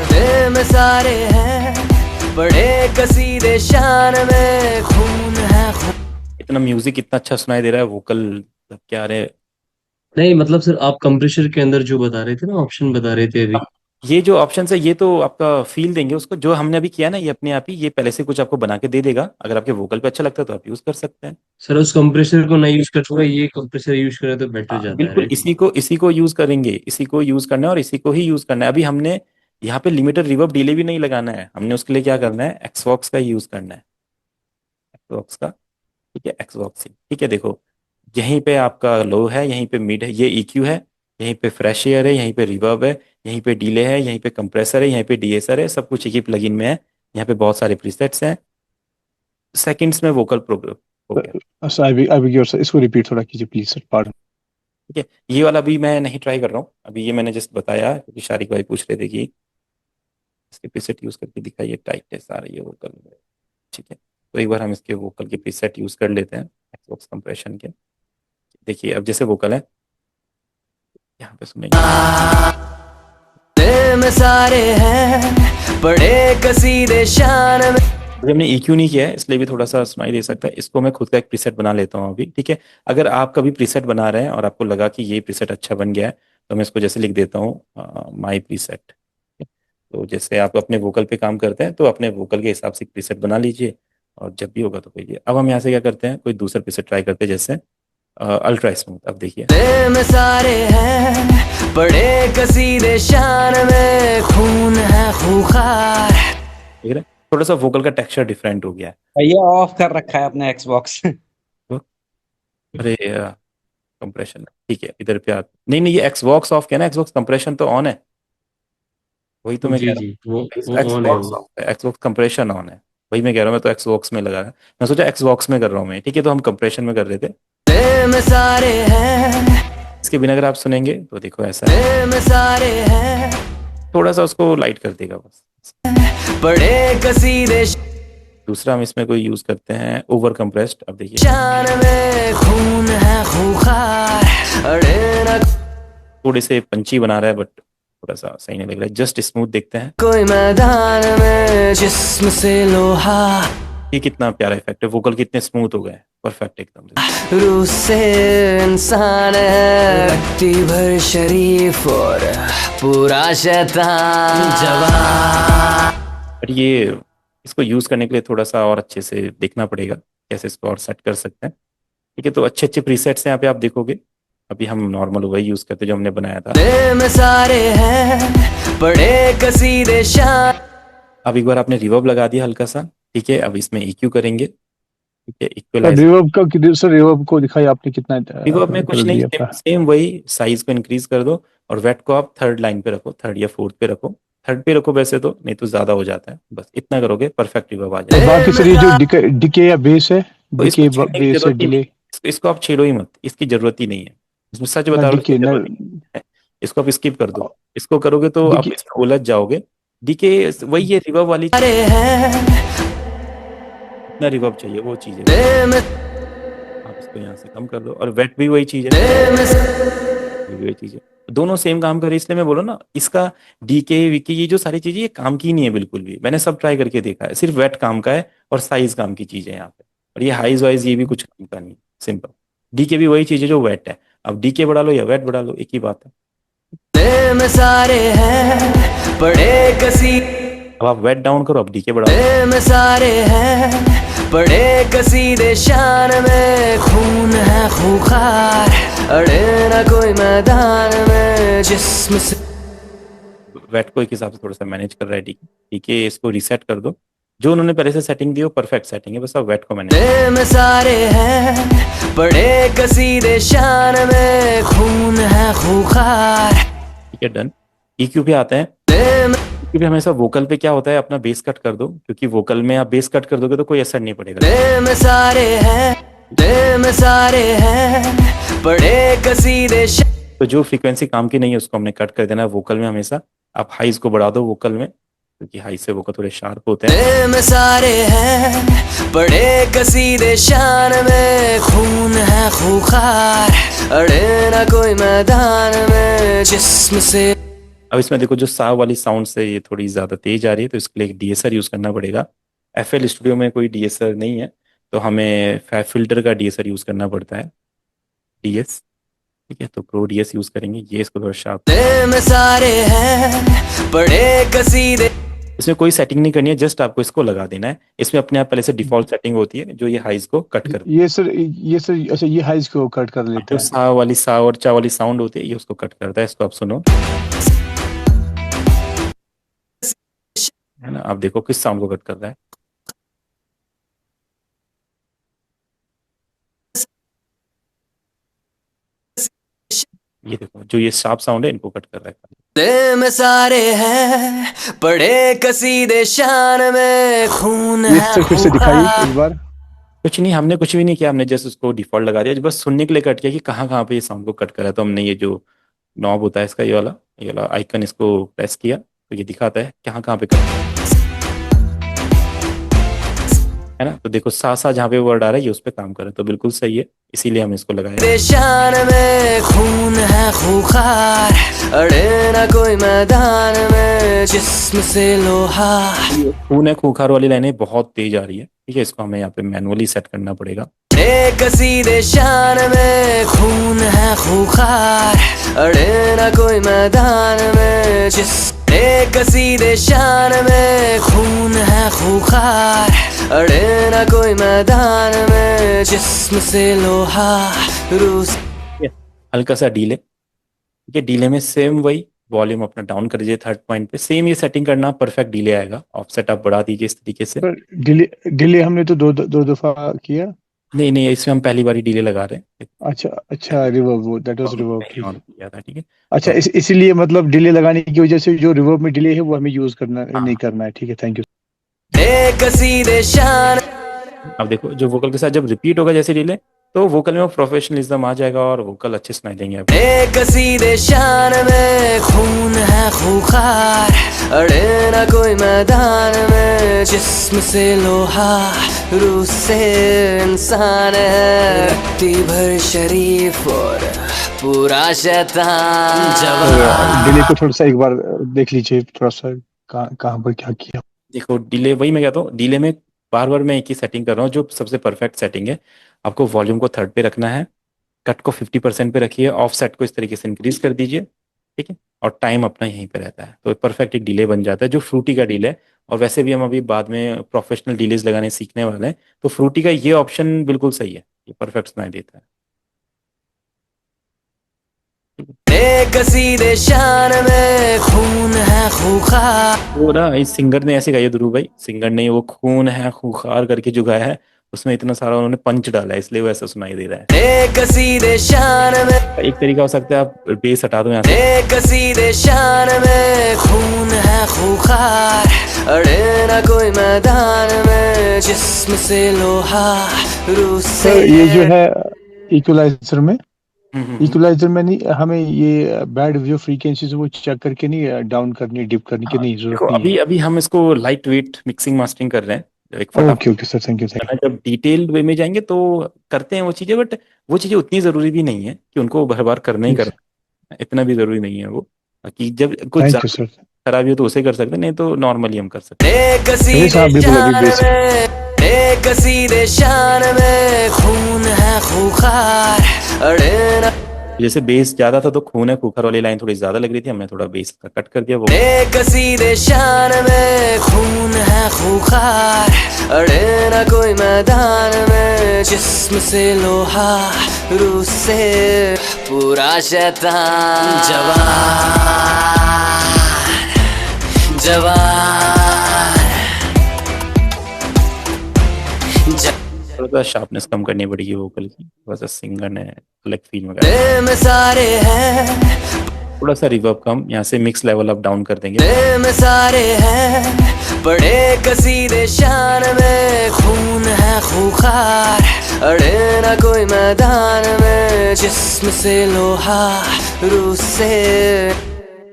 दिल में सारे हैं बड़े कसीदे, शान में खून है खून। इतना म्यूजिक इतना अच्छा सुनाई दे रहा है, वोकल दब क्या आ रहे हैं। नहीं मतलब सर आप कंप्रेसर के अंदर जो बता रहे थे ना, ऑप्शन बता रहे थे अभी। अब ये जो ऑप्शन है, ये तो आपका फील देंगे उसको, जो हमने अभी किया ना, ये अपने आप ही ये पहले से कुछ आपको बना के दे देगा। अगर आपके वोकल पे अच्छा लगता है तो आप यूज कर सकते हैं। सर उस कंप्रेसर को नहीं यूज कर सकता, ये कंप्रेसर यूज करे तो बेटर हाँ, जाता है, बिल्कुल, राइट? इसी को यूज करेंगे, इसी को यूज करना है और इसी को ही यूज करना है। अभी हमने यहाँ पे लिमिटेड रिवर्ब डिले भी नहीं लगाना है, हमने उसके लिए क्या करना है, एक्सवॉक्स का यूज करना है, एक्सवॉक्स का। ठीक है, एक्सवॉक्स ही। ठीक है, देखो यहीं पे आपका लो है, यहीं पे मिड है, ये EQ है, यहीं पे फ्रेश एयर है, यहीं पे रिवर्ब है, यहीं पे डिले है, यहीं पे कंप्रेसर है, यहीं पे डीएसर है, सब कुछ एक ही प्लगइन में है। यहाँ पे बहुत सारे प्रीसेट्स हैं, सेकंड्स में वोकल प्रोग्राम हो गया। सर आई सर, इसको रिपीट थोड़ा कीजिए प्लीज सर, पार्ट। ठीक है, ये वाला भी मैं नहीं ट्राई कर रहा हूँ अभी, ये मैंने जस्ट बताया क्योंकि शारिक भाई पूछ रहे थे कि इसके प्रीसेट यूज करके दिखाइए, टाइटनेस आ रही है वोकल में। ठीक है, तो एक बार हम इसके वोकल के प्रीसेट यूज कर लेते हैं, एक्सबॉक्स कंप्रेशन के। देखिए अब जैसे वोकल है, यहाँ पे सुनेंगे। दिल में सारे हैं बड़े कसीदे, शान में। अभी हमने EQ नहीं किया है इसलिए भी थोड़ा सा सुनाई दे सकता है, इसको मैं खुद का एक प्रीसेट बना लेता हूँ अभी। ठीक है, अगर आप कभी प्रीसेट बना रहे हैं और आपको लगा कि ये प्रीसेट अच्छा बन गया है, तो मैं इसको जैसे लिख देता हूँ माई प्रीसेट। तो जैसे आप अपने वोकल पे काम करते हैं तो अपने वोकल के हिसाब से प्रीसेट बना लीजिए, और जब भी होगा तो कहिए। अब हम यहाँ से क्या करते हैं, कोई दूसरा प्रीसेट ट्राई करते हैं, जैसे अल्ट्रा स्मूथ। अब देखिए, दिल में सारे हैं बड़े कसीदे, शान में खून है खूंखार। देख रहे हैं थोड़ा सा वोकल का टेक्सचर डिफरेंट हो गया है। भैया ऑफ कर रखा है अपने एक्सबॉक्स। तो अरे कंप्रेशन, ठीक है, इधर पे नहीं नहीं, ये एक्सबॉक्स ऑफ किया ना, एक्सबॉक्स कंप्रेशन तो ऑन है, वही तो मैं कह जी रहा जी, हूँ, वो ऑन है एक्सबॉक्स वो। ऑफ है, एक्सबॉक्स कंप्रेशन ऑन है, वही मैं कह रहा हूँ। मैं तो एक्सबॉक्स में लगा, मैं सोचा एक्सबॉक्स में कर रहा हूँ मैं। ठीक है, तो हम कंप्रेशन में कर रहे थे। दिल में सारे हैं, इसके बिना अगर आप सुनेंगे तो देखो ऐसा है, दिल में सारे हैं थोड़ा सा उसको लाइट कर देगा बस। बड़े कसीदे, दूसरा हम इसमें कोई यूज करते हैं ओवर कंप्रेस्ड। अब देखिए, शान में खून है खूंखार। अड़े न थोड़े से पंची बना रहा है बट थोड़ा सा सही नहीं लग रहा है, जस्ट स्मूथ देखते हैं। कोई मैदान में जिस्म से लोहा, ये कितना प्यारा इफेक्ट है, वोकल कितने स्मूथ हो गए, परफेक्ट एकदम से। रूह से इंसान है, रत्ती भर शरीफ और पूरा शैतान जवान। बट ये इसको यूज करने के लिए थोड़ा सा और अच्छे से देखना पड़ेगा कैसे इसको और सेट कर सकते हैं। ठीक है, तो अच्छे अच्छे प्रीसेट्स हैं यहाँ पे, आप देखोगे अभी हम नॉर्मल वही यूज करते जो हमने बनाया था। में सारे हैं बड़े कसीदे शान। अब एक बार आपने रिवर्ब लगा दिया हल्का सा, ठीक है। अब इसमें EQ करेंगे, ठीक है, सर इक्वलाइज। रिवर्ब का कितने, सर रिवर्ब को दिखाई आपने कितना रिवर्ब में कुछ कर नहीं, दिया सेम आपका? सेम वही साइज को इंक्रीज कर दो, और वेट को आप थर्ड लाइन पे रखो, थर्ड या फोर्थ पे रखो। थर्ड पे रखो वैसे तो, नहीं तो ज्यादा हो जाता है। बस इतना करोगे परफेक्ट रिवर्ब आ और जाएगा। बाकी सर ये जो डिके या बेस है, तो इसको डिके छेड़ने की बेस है जरूरत ही नहीं, डिले, इसको आप छेड़ो ही मत, इसकी जरूरत ही नहीं है। इसमें सच ना बता रहा हूँ, इसकी डिके ना जरूरत ही नहीं है। इसको आप स्किप कर दो। इसको करोगे तो आप डिके। इसमें उलझ जाओगे। डीके वही है, रिवर्ब वाली चीज। सारे हैं जितना रिवर्ब चाहिए वो चीज है इसमें। आप इसको यहाँ से कम कर दो, और वेट भी वही चीज है, ये भी वही चीज है। दोनों सेम काम करे, इसलिए मैं बोला ना, इसका डीके वीके ये जो सारी चीजें ये काम की नहीं है बिल्कुल भी। मैंने सब ट्राई करके देखा है, सिर्फ वेट काम का है और साइज काम की चीज है यहाँ पे। और ये हाइज वाइज ये भी कुछ काम का नहीं, सिंपल। डीके भी वही चीज है जो वेट है। अब डीके बढ़ा लो या वेट बढ़ा लो, एक ही बात है। में सारे हैं बड़े कसी अब आप वेट डाउन करो, अब डीके बढ़ाओ। में सारे हैं बड़े कसीदे शान में। खून है खूंखार अड़े ना कोई मैदान में जिस्म से। वेट को एक हिसाब से थोड़ा सा मैनेज कर रहा है डीके। डीके इसको रीसेट कर दो, जो उन्होंने पहले से सेटिंग दी हो परफेक्ट सेटिंग है, बस अब वेट को मैनेज। में सारे हैं बड़े कसीदे शान में। खून है खूंखार ठीक है, डन। EQ पे आते हैं। EQ पे हमेशा वोकल पे क्या होता है, अपना बेस कट कर दो, क्योंकि वोकल में आप बेस कट कर दोगे तो कोई असर नहीं पड़ेगा। में सारे हैं में सारे हैं बड़े कसीदे तो जो फ्रीक्वेंसी काम की नहीं है उसको हमने कट कर देना है वोकल में हमेशा। आप हाइज को बढ़ा दो वोकल में, क्योंकि हाई से वोकल थोड़े शार्प होते हैं। में सारे हैं बड़े कसीदे शान में। खून है खूंखार अड़े ना कोई मैदान में जिस्म से। अब इसमें देखो जो सा वाली साउंड से ये थोड़ी ज्यादा तेज आ रही है, तो इसके लिए एक DSR यूज करना पड़ेगा। FL स्टूडियो में कोई DSR नहीं है, तो हमें फैब फिल्टर का DSR यूज करना पड़ता है, DS। ठीक है, तो प्रो DS यूज करेंगे, ये इसको थोड़ा शार्प। में सारे हैं बड़े कसीदे। इसमें कोई सेटिंग नहीं करनी है, जस्ट आपको इसको लगा देना है। इसमें अपने आप पहले से डिफॉल्ट सेटिंग होती है जो ये हाइज को कट कर, ये सर अच्छा ये हाइज को कट कर लेता जो है। सा और चा वाली साउंड होती है ये उसको कट करता है। इसको आप सुनो, है ना। आप देखो किस साउंड को कट कर रहा है। ये देखो जो ये शार्प साउंड है इनको कट कर रहा है। में सारे हैं बड़े कसीदे शान में। खून ये है सर फिर से दिखाइए खूंखार एक बार। कुछ नहीं, हमने कुछ भी नहीं किया, हमने जस्ट उसको डिफॉल्ट लगा दिया, बस सुनने के लिए कट किया कि कहाँ कहाँ पे ये साउंड को कट करा है। तो हमने ये जो नॉब होता है इसका, ये वाला आइकन, इसको प्रेस किया तो ये दिखाता है कहाँ कहाँ पे कट, है ना। तो देखो सा सा जहाँ पे वर्ड आ रहा है ये उस पर काम कर रहा है, तो बिल्कुल सही है, इसीलिए हम इसको लगाया। शान में। खून है खूंखार अड़े ना कोई मैदान में जिस्म से लोहा। खून है खूंखार वाली लाइनें बहुत तेज आ रही है, ठीक है। इसको हमें यहाँ पे मैनुअली सेट करना पड़ेगा। कसीदे शान में। खून है खूंखार अड़े ना कोई मैदान में जिस कसीदे शान में। खून है खूंखार अड़े ना कोई मैदान में जिस्म से लोहा रूस। हल्का सा डीले, ठीक है। डीले में सेम वही वॉल्यूम अपना डाउन कर दीजिए थर्ड पॉइंट पे, सेम ये सेटिंग करना, परफेक्ट डीले आएगा। ऑफसेट आप बढ़ा दीजिए इस तरीके से। पर डिले हमने तो दो दफा किया। नहीं नहीं, इसमें हम पहली बार ही डीले लगा रहे हैं। अच्छा अच्छा रिवर्ब, वो दैट वाज रिवर्ब, पहले ठीक ऑन है। किया था, ठीक है। अच्छा तो इसीलिए मतलब डिले लगाने की वजह से जो रिवर्ब में डिले है वो हमें यूज करना नहीं हाँ, करना है, ठीक है, थैंक यू। कसीदे शान। अब देखो जो वोकल के साथ जब रिपीट होगा जैसे डीले, तो वोकल में प्रोफेशनलिज्म आ जाएगा और वोकल अच्छे सुनाई देंगे आपको। कसीदे शान में। खून है खूंखार अड़े ना कोई मैदान में जिस्म से लोहा रूह से इंसान है। रत्ती भर शरीफ और पूरा शैतान जवान। डिले को थोड़ा सा एक बार देख लीजिए, थोड़ा सा कहाँ पर क्या किया। देखो डिले वही मैं कहता हूँ, डिले में बार बार मैं एक ही सेटिंग कर रहा हूँ जो सबसे परफेक्ट सेटिंग है। आपको वॉल्यूम को थर्ड पे रखना है, कट को 50% पे रखिए, ऑफ सेट को इस तरीके से इंक्रीज कर दीजिए, ठीक है। और टाइम अपना यहीं पे रहता है, तो परफेक्ट एक डिले बन जाता है जो फ्रूटी का डिले है। और वैसे भी हम अभी बाद में प्रोफेशनल डिलेज लगाने सीखने वाले हैं, तो फ्रूटी का ये ऑप्शन बिल्कुल सही है, ये परफेक्ट सुनाई देता है। बड़े कसीदे शान में खून है खूंखार। वो ना इस सिंगर ने ऐसे गाया, ध्रुव भाई सिंगर ने, वो खून है खूंखार करके जो गाया है उसमें इतना सारा उन्होंने पंच डाला है, इसलिए वो ऐसा सुनाई दे रहा है। बड़े कसीदे शान में, एक तरीका हो सकता है आप बेस हटा दो यहाँ से। बड़े कसीदे शान में खून है खूंखार, अड़े ना कोई मैदान में जिस्म से लोहा रूह से। सर ये जो है इक्वलाइजर में, हम्म। इक्वलाइजर में नहीं, हमें ये बैड जो फ्रीक्वेंसीज वो चेक करके नहीं डाउन करनी, डिप करने की हाँ, नहीं देखो जरूरत नहीं अभी है। अभी हम इसको लाइट वेट मिक्सिंग मास्टरिंग कर रहे हैं, एक फटाफट okay okay sir, thank you thank करना है। जब डिटेल्ड वे में जाएंगे तो करते हैं वो चीजें, बट वो चीजें उतनी जरूरी भी नहीं है कि उनको हर बार करना ही यू, करना है, इतना भी जरूरी नहीं है वो, कि जब कुछ थैंक यू ज्यादा सर। खराबी हो तो उसे कर सकते हैं, नहीं तो नॉर्मली हम कर सकते बड़े नहीं कसीदे साहब बिल्कुल अभी शान बेसिक। में, बड़े कसीदे शान में खून है खूंखार, अड़े ना। हैं। जैसे बेस ज्यादा था तो खून है खूखर वाली लाइन थोड़ी ज्यादा लग रही थी, हमने थोड़ा बेस का कट कर दिया वो। बड़े कसीदे शान में खून है खूंखार, अड़े ना कोई मैदान में जिस्म से लोहा रूह से पूरा शैतान जवान जवान थोड़ा सा शार्पनेस कम करनी पड़ेगी वोकल की, थोड़ा सा सिंगर ने अलग फील में दिल में सारे हैं, थोड़ा सा रिवर्ब कम, यहाँ से मिक्स लेवल अप डाउन कर देंगे। दिल में सारे हैं, बड़े कसीदे शान में खून है खूंखार, अड़े ना कोई मैदान में जिस्म से लोहा रूह से।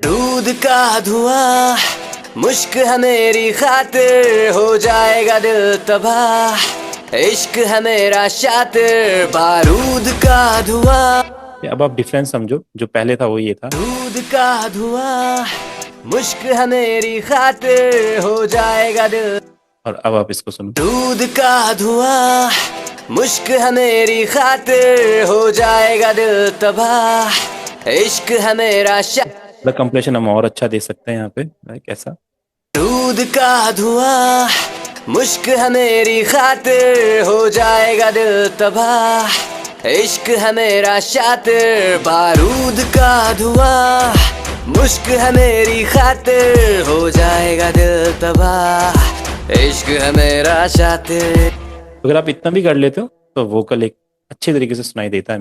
दूध का धुआं मुश्क है मेरी खातिर, हो जाएगा दिल तबाह, इश्क है मेरा शातिर बारूद का धुआं। अब आप डिफरेंस समझो, जो पहले था वो ये था। दूध का धुआं मुश्क है मेरी खातिर, हो जाएगा दिल। और अब आप इसको सुनो। दूध का धुआं मुश्क है मेरी खातिर, हो जाएगा दिल तबाह, इश्क है मेरा कंप्रेशन हम और अच्छा दे सकते हैं यहाँ पे, कैसा। दूध का धुआं मुश्क है मेरी खातिर, हो जाएगा दिल तबाह, इश्क है मेरा शातिर बारूद का धुआं, मुश्क है मेरी खातिर, हो जाएगा दिल तबाह, इश्क है मेरा शातिर। अगर आप इतना भी कर लेते हो तो वोकल एक अच्छे तरीके से सुनाई देता है।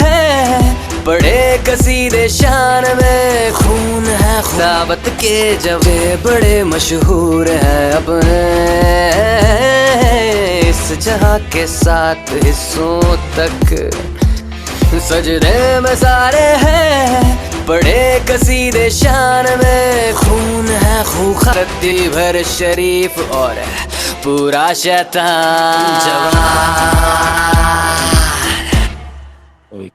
बड़े कसीदे शान में खून है दावत के जवे, बड़े मशहूर हैं अपने इस जहां के 7 हिस्सों तक, सजदे में सारे हैं, बड़े कसीदे शान में खून है खूंखार, रत्ती भर शरीफ और पूरा शैतान जवान। तो एक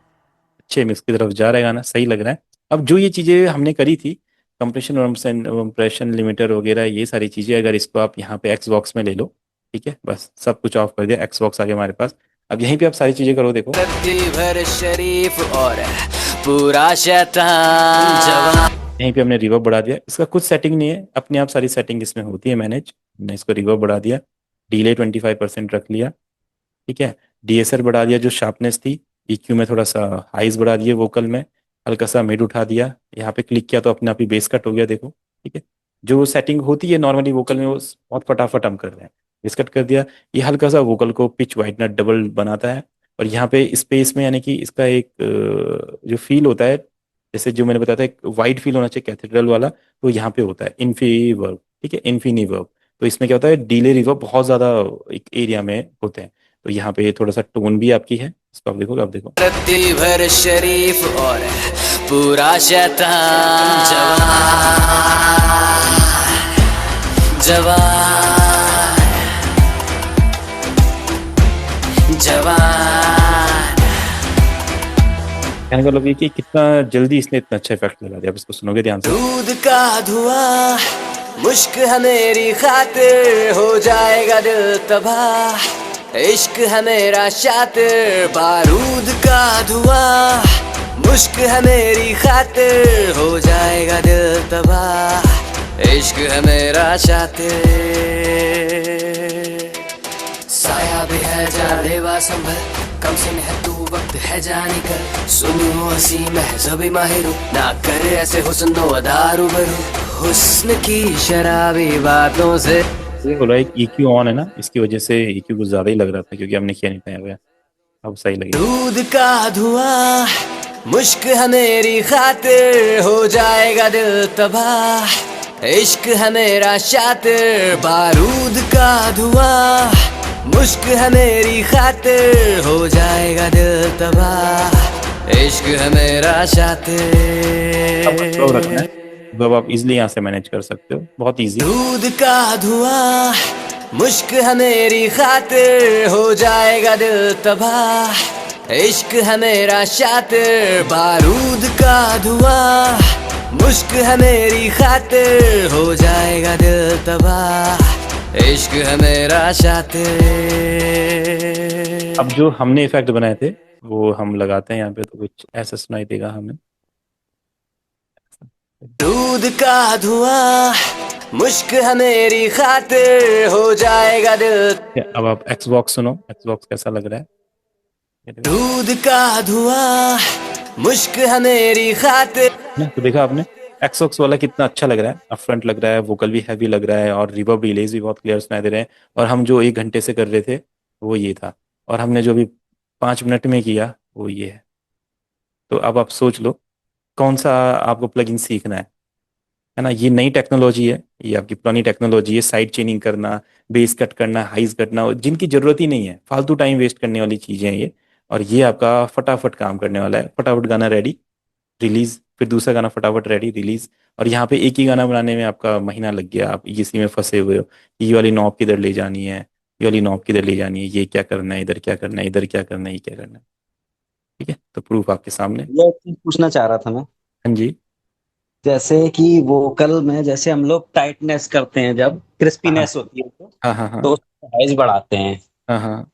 अच्छे मिक्स की तरफ जा रहा है गाना, सही लग रहा है। अब जो ये चीजें हमने करी थी, कंप्रेशन कंप्रेशन लिमिटर वगैरह, ये सारी चीजें अगर इसको आप यहाँ पे एक्स बॉक्स में ले लो, ठीक है, बस सब कुछ ऑफ कर दिया, एक्स बॉक्स आ गया हमारे पास। अब यहीं पे आप सारी चीजें करो, देखो रत्ती भर शरीफ और पूरा शैतान जवान। यहीं पे हमने रिवर्ब बढ़ा दिया, इसका कुछ सेटिंग नहीं है, अपने आप सारी सेटिंग इसमें होती है मैनेज। हमने इसको रिवर्ब बढ़ा दिया, डिले 25% रख लिया, ठीक है, डीएसआर बढ़ा दिया, जो शार्पनेस थी, EQ में थोड़ा सा हाइज बढ़ा दिए, वोकल में हल्का सा मिड उठा दिया, यहाँ पे क्लिक किया तो अपने आप ही बेस कट हो गया, देखो ठीक है। जो सेटिंग होती है नॉर्मली वोकल में वो बहुत फटाफट हम कर रहे हैं, बेस कट कर दिया। ये हल्का सा वोकल को पिच वाइडनर डबल बनाता है, और यहाँ पे स्पेस में यानी कि इसका एक जो फील होता है, जैसे जो मैंने बताया था एक वाइड फील होना चाहिए कैथेड्रल वाला, तो यहाँ पे होता है इन्फी वर्ब, ठीक है, इन्फिनी वर्ब। तो इसमें क्या होता है, डीले रिवर्ब बहुत ज्यादा एक एरिया में होते हैं, तो यहाँ पे थोड़ा सा टोन भी आपकी है, इसको आप देखोगे, आप देखो रत्ती भर शरीफ और पूरा शैतान जवान जवान जवान। कहने का मतलब ये कि कितना जल्दी इसने इतना अच्छा इफेक्ट लगा दिया। आप इसको सुनोगे ध्यान से। दूध का धुआं मुश्क है मेरी खातिर, हो जाएगा दिल तबाह, इश्क है मेरा शातिर बारूद का धुआं, मुश्क है मेरी खातिर, हो जाएगा दिल तबाह, इश्क है मेरा शातिर। साया भी है जानलेवा संभल, कम सुन है तू वक्त है जाने का, सुनो हसी महज भी माहिर ना कर ऐसे हुस्न अदारू बरू, हुस्न की शराबी बातों से। ये बोला एक EQ ऑन है ना, इसकी वजह से EQ कुछ ज्यादा ही लग रहा था क्योंकि हमने किया नहीं पाया हुआ। अब सही लगेगा। दूध का धुआं मुश्क है मेरी खातिर, हो जाएगा दिल तबाह, इश्क है मेरा शातिर। बारूद का धुआं मुश्क है मेरी खातिर, हो जाएगा दिल तबाह, इश्क है मेरा अब slow रखना शातिर। है, अब आप इजीली यहाँ से मैनेज कर सकते हो, बहुत इजी। दूध का धुआं मुश्क है मेरी खातिर, हो जाएगा दिल तबाह, इश्क है मेरा शातिर। बारूद का धुआं मुश्क है मेरी खातिर, हो जाएगा दिल तबाह, इश्क है मेरा शातिर। अब जो हमने इफेक्ट बनाए थे वो हम लगाते हैं यहाँ पे, तो कुछ ऐसा सुनाई देगा हमें। दूध का धुआं मुश्क है मेरी खातिर, हो जाएगा दिल। अब आप Xbox सुनो, Xbox कैसा लग रहा है। दूध का धुआं मुश्क है मेरी खातिर। ना, तो देखा आपने Xbox वाला कितना अच्छा लग रहा है, अपफ्रंट लग रहा है, वोकल भी हैवी लग रहा है और रिवर्ब रिलीज भी बहुत क्लियर सुनाई दे रहे हैं। और हम जो 1 घंटे से कर रहे थे वो ये था, और हमने जो भी 5 मिनट में किया वो ये है। तो अब आप सोच लो कौन सा आपको प्लगइन सीखना है ना। ये नई टेक्नोलॉजी है, ये आपकी पुरानी टेक्नोलॉजी है। साइड चेनिंग करना, बेस कट करना, हाइज कटना, जिनकी जरूरत ही नहीं है, फालतू टाइम वेस्ट करने वाली चीजें हैं ये। और ये आपका फटाफट काम करने वाला है। फटाफट गाना रेडी, रिलीज, फिर दूसरा गाना फटाफट रेडी, रिलीज। और यहाँ पे एक ही गाना बनाने में आपका महीना लग गया, आप इसी में फंसे हुए हो। ये वाली नॉब किधर ले जानी है, ये वाली नॉब किधर ले जानी है, ये क्या करना है, इधर क्या करना है, इधर क्या करना है, ये क्या करना है। ठीक है, तो प्रूफ आपके सामने। ये एक चीज पूछना चाह रहा था मैं, हाँ जी। जैसे कि वोकल में जैसे हम लोग टाइटनेस करते हैं, जब क्रिस्पीनेस होती है हाँ हाँ हाँ तो उसका साइज बढ़ाते हैं। हाँ हाँ।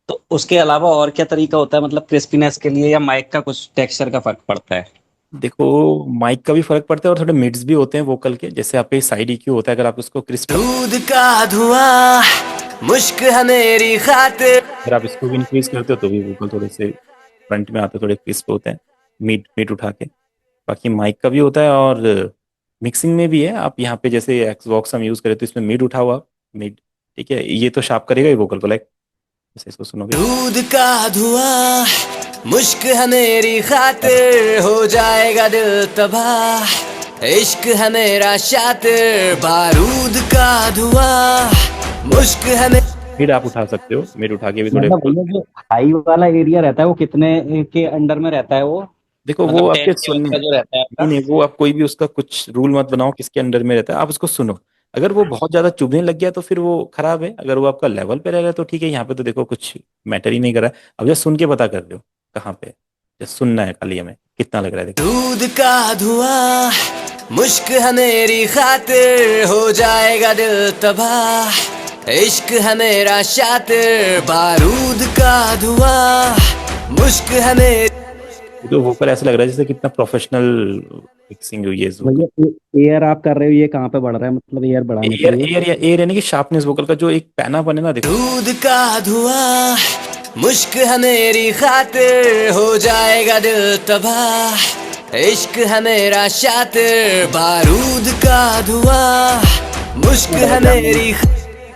तो उसके अलावा और क्या तरीका होता है, मतलब क्रिस्पीनेस के लिए, या माइक का कुछ टेक्सचर का फर्क पड़ता है? देखो, माइक का भी फर्क पड़ता है और थोड़े मिड्स भी होते हैं वोकल के। जैसे आपके साइड EQ होता है, अगर आप उसको क्रिस्प, दूध का धुआं मुश्क है मेरी खातिर। अगर आप इसको भी इंक्रीज करते हो तो भी वोकल थोड़े से फ्रंट में आते हैं, थोड़े क्रिस्प होते हैं, मीट मीट उठा के। बाकी माइक का भी होता है और मिक्सिंग में भी है। आप यहाँ पे जैसे Xbox हम यूज करें तो इसमें मिड उठा हुआ, मिड, ठीक है, ये तो शार्प करेगा ही वोकल को, लाइक जैसे इसको सुनोगे। दूध का धुआं मुश्क है मेरी खातिर, हो जाएगा दिल तबाह, इश्क है मेरा शातिर। बारूद का धुआं मुश्क है मिड आप उठा सकते हो, मिड उठा के भी थोड़े। मतलब भैया जो हाई वाला एरिया रहता है वो कितने के अंडर में रहता है वो? देखो वो मतलब आपके 10 सुनने, का जो रहता है आपका। नहीं नहीं, वो आप कोई भी उसका कुछ रूल मत बनाओ किसके अंडर में रहता है, आप उसको सुनो। अगर वो बहुत ज्यादा चुभने लग गया तो फिर वो खराब है। अगर वो आपका लेवल पे रह रहा है तो ठीक है। यहाँ पे तो देखो कुछ मैटर ही नहीं कर रहा है। अब जब सुन के पता कर रहे हो कहाँ पे, जब सुनना है खाली हमें कितना लग रहा है, देखो। दूध का धुआं मुश्क है मेरी खातिर, हो जाएगा दिल तबाह, इश्क है मेरा शातिर। बारूद का धुआं मुश्क है मेरी। तो वोकल ऐसा लग रहा है जैसे कितना प्रोफेशनल मिक्सिंग हुई है इस वोकल। भैया एयर आप कर रहे हो, ये कहाँ पे बढ़ रहा है, मतलब एयर बढ़ाने के एयर लिए? एयर या एयर यानी कि शार्पनेस वोकल का जो एक पैनापन है ना, देखो। दूध का धुआं मुश्क है मेरी खातिर, हो जाएगा दिल तबाह, इश्क है मेरा शातिर। बारूद का धुआं मुश्क है मेरी।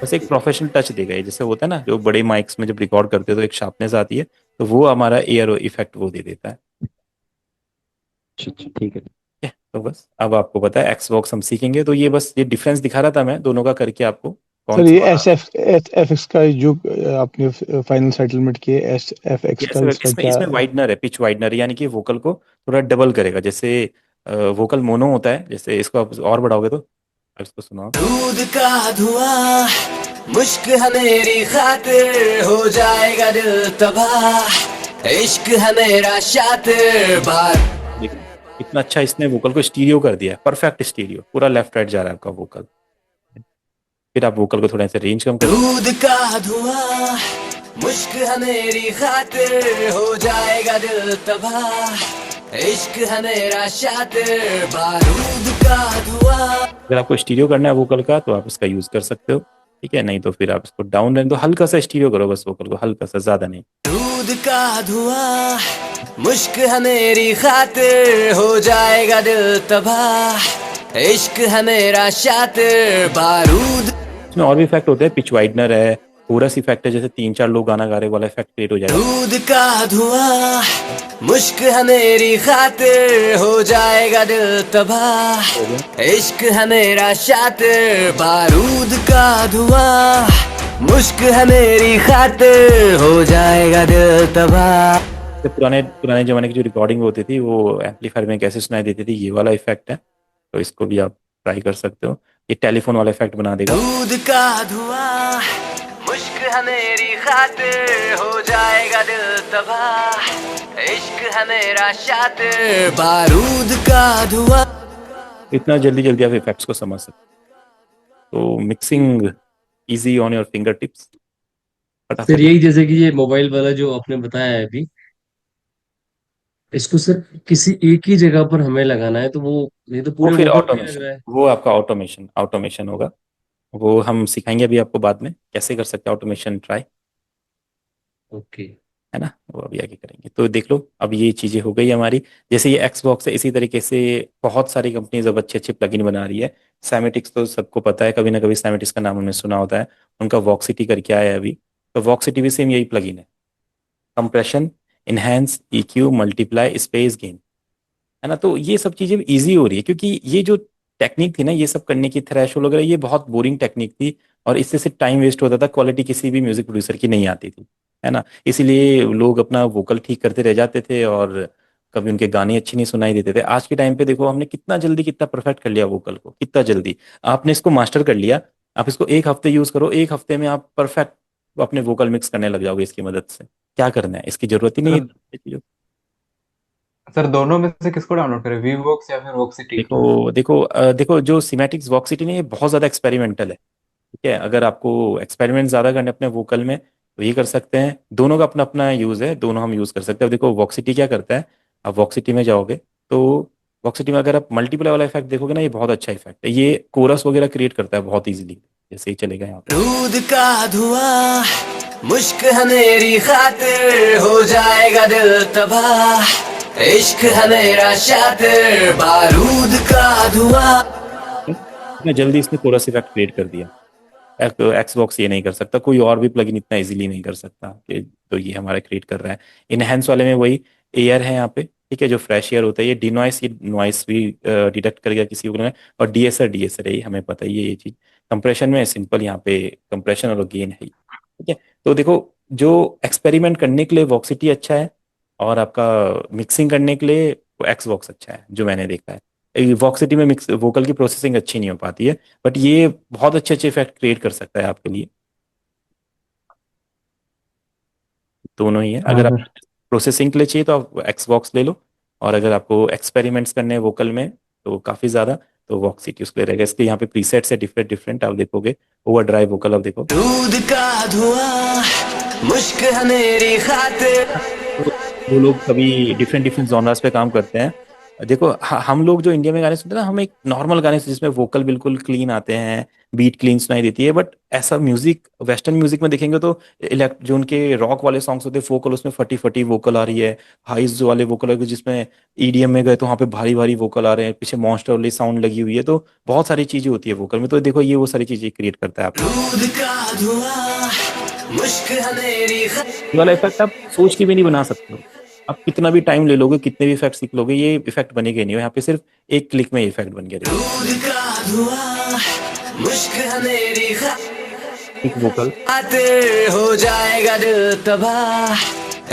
बस एक प्रोफेशनल टच देगा ये, जैसे होता है ना जो बड़े माइक्स में जब रिकॉर्ड करते हैं तो एक शार्पनेस आती है, तो वो हमारा एयर इफेक्ट वो दे देता है। अच्छा, ठीक है। तो बस अब आपको पता है Xbox हम सीखेंगे, तो ये बस ये डिफरेंस दिखा रहा था मैं दोनों का करके आपको। कौन सर ये सा SFX का जो आपने फाइनल सेटलमेंट किए, SFX का इसका इसमें क्या? इसमें वाइडनर है, पिच वाइडनर, यानी कि वोकल को थोड़ा डबल करेगा। जैसे वोकल मोनो होता है, जैसे इसको आप और बढ़ाओगे तो अब इसको सुनाओ। दूध का धुआं मुश्क है मेरी खातिर, हो जाएगा दिल तबाह, इश्क है मेरा शातिर। देखो इतना अच्छा इसने वोकल को स्टीरियो कर दिया है, परफेक्ट स्टीरियो, पूरा लेफ्ट राइट जा रहा है आपका वोकल। फिर आप वोकल को थोड़ा सा रेंज कम करो। दूध का धुआं मुश्क है मेरी खातिर, हो जाएगा दिल तबाह, इश्क है मेरा शातिर। बारूद का धुआं। अगर आपको स्टीरियो करना है वोकल का तो आप इसका यूज कर सकते हो। ठीक है, नहीं तो फिर आप इसको डाउन रहने दो, हल्का सा स्टीरियो करो बस वोकल को, हल्का सा, ज्यादा नहीं। दूध का धुआं मुश्क है मेरी खातिर, हो जाएगा दिल तबाह, इश्क है मेरा शातिर बारूद। इसमें और भी इफेक्ट होते हैं, पिच वाइडनर है, कोरस इफेक्ट है, जैसे 3-4 लोग गाना गा रहे वाला इफेक्ट क्रिएट हो जाएगा। दूध का धुआं मुश्क है मेरी खातिर, हो जाएगा दिल तबाह, इश्क है मेरा शातिर बारूद का धुआं, मुश्क है मेरी खातिर, हो जाएगा दिल तबाह। तो पुराने पुराने जमाने की जो रिकॉर्डिंग होती थी वो एम्पलीफायर में कैसे सुनाई देती थी, ये वाला इफेक्ट है, तो इसको भी आप ट्राई कर सकते हो, ये टेलीफोन वाला इफेक्ट बना देगा। दूध का धुआं मुश्क है मेरी खातिर, हो जाएगा दिल तबाह, इश्क है मेरा शातिर बारूद का धुआं। इतना जल्दी जल्दी आप इफेक्ट्स को समझ सकते हो, तो mixing easy on your finger tips, sir फटाफट। यही जैसे कि ये मोबाइल वाला जो आपने बताया है अभी, इसको सर किसी एक ही जगह पर हमें लगाना है, तो वो ये तो वो पूरे फिर वोकल पे लग ऑटोमेशन, रहा है। वो आपका ऑटोमेशन ऑटोमेशन होगा, वो हम सिखाएंगे अभी आपको बाद में कैसे कर सकते हैं ऑटोमेशन ट्राई, ओके। है ना, वो अभी आगे करेंगे। तो देख लो, अब ये चीज़ें हो गई हमारी, जैसे ये Xbox है, इसी तरीके से बहुत सारी कंपनीज अब अच्छे अच्छे प्लगइन बना रही है। सैमेटिक्स तो सबको पता है, कभी ना कभी सैमेटिक्स का नाम हमने सुना होता है, उनका वॉक्सिटी करके आया है अभी, तो वॉक्सिटी भी सेम यही प्लगइन है, compression, enhance, EQ, multiply, space gain, है ना। तो ये सब चीजें इजी हो रही है, क्योंकि ये जो टेक्निक थी ना, ये सब करने की, थ्रेशोल्ड वगैरह, ये बहुत बोरिंग टेक्निक थी, और इससे सिर्फ टाइम वेस्ट होता था, क्वालिटी किसी भी म्यूजिक प्रोड्यूसर की नहीं आती थी, है ना। इसीलिए लोग अपना वोकल ठीक करते रह जाते थे, और कभी उनके गाने अच्छे नहीं सुनाई देते थे। आज के टाइम पे देखो, हमने कितना जल्दी कितना परफेक्ट कर लिया वोकल को, कितना जल्दी आपने इसको मास्टर कर लिया। आप इसको एक हफ्ते यूज करो, एक हफ्ते में आप परफेक्ट अपने वोकल मिक्स करने लग जाओगे इसकी मदद से। क्या करना है, इसकी जरूरत ही नहीं सर है। सर दोनों में से किसको डाउनलोड करें, वीवॉक्स या फिर वॉक्सिटी? देखो जो सिमेटिक्स वॉक्सिटी ने, ये बहुत ज़्यादा एक्सपेरिमेंटल है, ठीक है। अगर आपको एक्सपेरिमेंट ज़्यादा करने अपने वोकल में, तो ये कर सकते हैं, दोनों का अपना अपना यूज़ है, दोनों हम यूज़ कर सकते हैं। अब देखो वॉक्सिटी क्या करता है, आप वॉक्सिटी में जाओगे तो वॉक्सिटी में अगर आप मल्टीप्लाई वाला इफेक्ट देखोगे ना, ये बहुत अच्छा इफेक्ट है, ये कोरस वगैरह क्रिएट करता है बहुत ईजिली, जैसे ही चलेगा यहाँ पे। दूध का धुआं मुश्क है मेरी खातिर, हो जाएगा दिल तबाह, इश्क है मेरा शातिर बारूद का धुआं। इतना जल्दी इसने कोरस इफेक्ट क्रिएट कर दिया, Xbox ये नहीं कर सकता, कोई और भी प्लगइन इतना इजीली नहीं कर सकता कि, तो ये हमारा क्रिएट कर रहा है। इनहेंस वाले में वही एयर है यहाँ पे, ठीक है, जो फ्रेश एयर होता है, ये डिनॉइस, ये नॉइस भी डिटेक्ट करेगा किसी को में, और डीएसआर है, ये हमें पता ही है ये चीज। कंप्रेशन में सिंपल यहाँ पे कंप्रेशन और गेन है ही, ठीक है। तो देखो, जो एक्सपेरिमेंट करने के लिए वॉक्सिटी अच्छा है, और आपका मिक्सिंग करने के लिए Xbox अच्छा है, जो मैंने देखा है। वॉक्सिटी में मिक्स वोकल की प्रोसेसिंग अच्छी नहीं हो पाती है, बट ये बहुत अच्छे अच्छे इफेक्ट क्रिएट कर सकता है आपके लिए, दोनों ही है। हाँ अगर आप सर। प्रोसेसिंग के लिए चाहिए तो आप Xbox ले लो, और अगर आपको एक्सपेरिमेंट्स करने हैं वोकल में तो काफ़ी ज़्यादा, तो वॉक्सिटी उसके लिए रहेगा। इसके यहाँ पे प्रीसेट्स है डिफरेंट डिफरेंट, आप देखोगे ओवर ड्राइव वोकल, आप देखो। दूध का धुआं मुश्क है मेरी खातिर। तो वो लोग कभी डिफरेंट डिफरेंट जॉनर्स पे काम करते हैं। देखो हम लोग जो इंडिया में गाने सुनते हैं ना, हम एक नॉर्मल गाने से जिसमें वोकल बिल्कुल क्लीन आते हैं, बीट क्लीन सुनाई देती है, बट ऐसा म्यूजिक वेस्टर्न म्यूजिक में देखेंगे तो इलेक्ट जो उनके रॉक वाले सॉन्ग्स होते हैं, वोकल उसमें फटी फटी वोकल आ रही है, हाइज वाले वोकल आ रही है, जिसमें ईडीएम में गए तो वहाँ पे भारी भारी वोकल आ रहे हैं, पीछे मॉन्स्टर वाली साउंड लगी हुई है, तो बहुत सारी चीजें होती है वोकल में। तो देखो ये वो सारी चीजें क्रिएट करता है आपको, दूध का धुआं मुश्क है मेरी ये वाला इफेक्ट आप सोच के भी नहीं बना सकते हो। आप कितना भी टाइम ले लोगे, कितने भी इफेक्ट सीख लोगे, ये इफेक्ट बनेगा ही नहीं, यहाँ पे सिर्फ एक क्लिक में ये इफेक्ट बन गया। देखो दूध का धुआं मुश्क है मेरी एक वोकल, खातिर, हो जाएगा दिल तबाह,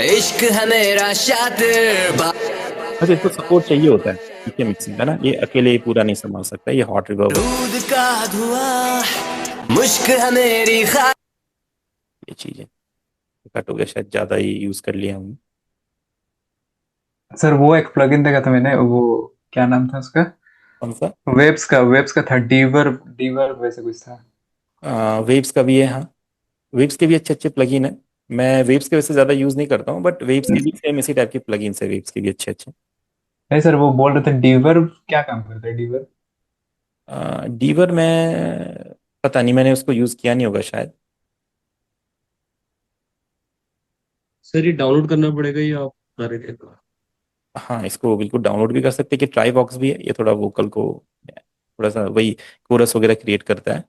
इश्क है मेरा शातिर बस इसको सपोर्ट चाहिए होता है, ठीक है, मिक्सिंग का ना, ये अकेले ही पूरा नहीं संभाल सकता, ये हॉट रिवर्ब, दूध का धुआं मुश्क है मेरी ये चीजें कट हो गया, शायद ज्यादा ही यूज कर लिया हमने। सर वो एक प्लगइन देखा था मैंने, वो क्या नाम था उसका, कौन सा? वेब्स का था, डीवर डीवर वैसे कुछ था। वेव्स का भी है, हाँ, वेव्स के भी अच्छे अच्छे प्लगइन है। मैं वेव्स के वैसे ज्यादा यूज नहीं करता हूँ, बट वेव्स के भी सेम इसी टाइप के प्लगइन है, वेव्स के भी अच्छे अच्छे। नहीं सर, वो बोल रहे थे डीवर क्या काम करता है डीवर? डीवर मैं पता नहीं, मैंने उसको यूज किया नहीं होगा शायद। सर ये डाउनलोड करना पड़ेगा या आप बता रहे थे? हाँ, इसको बिल्कुल डाउनलोड भी कर सकते हैं, कि ट्राई बॉक्स भी है, ये थोड़ा वोकल को थोड़ा सा वही कोरस वगैरह क्रिएट करता है।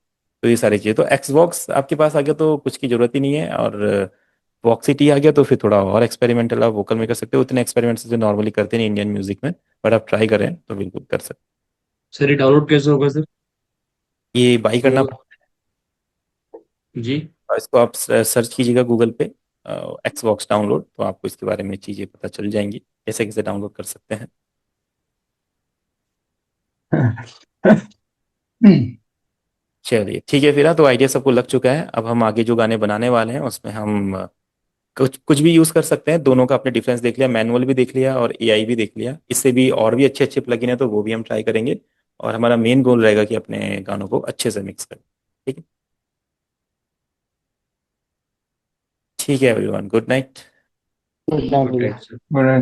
तो ये सारी चीज़ें, तो एक्सबॉक्स आपके पास आ गया तो कुछ की जरूरत ही नहीं है, और वॉक्सिटी आ गया तो फिर थोड़ा और एक्सपेरिमेंटल आप वोकल में कर सकते हो। उतने एक्सपेरिमेंट्स जो नॉर्मली करते नहीं इंडियन म्यूजिक में, बट आप ट्राई करें तो बिल्कुल कर सकते सर ये डाउनलोड कैसे होगा सर? हैं। ये बाई करना गूगल। जी। इसको आप सर्च कीजिएगा गूगल पे, एक्सबॉक्स डाउनलोड, तो आपको इसके बारे में चीज़ें पता चल जाएंगी कैसे कैसे डाउनलोड कर सकते हैं। चलिए ठीक है फिर। तो आइडिया सबको लग चुका है। अब हम आगे जो गाने बनाने वाले हैं उसमें हम कुछ कुछ भी यूज कर सकते हैं। दोनों का आपने डिफरेंस देख लिया, मैनुअल भी देख लिया और एआई भी देख लिया। इससे भी और भी अच्छे अच्छे प्लगइन है तो वो भी हम ट्राई करेंगे। और हमारा मेन गोल रहेगा कि अपने गानों को अच्छे से मिक्स करें। ठीक है। ठीक है everyone, good night. Good night good भैया। Night sir. Good night.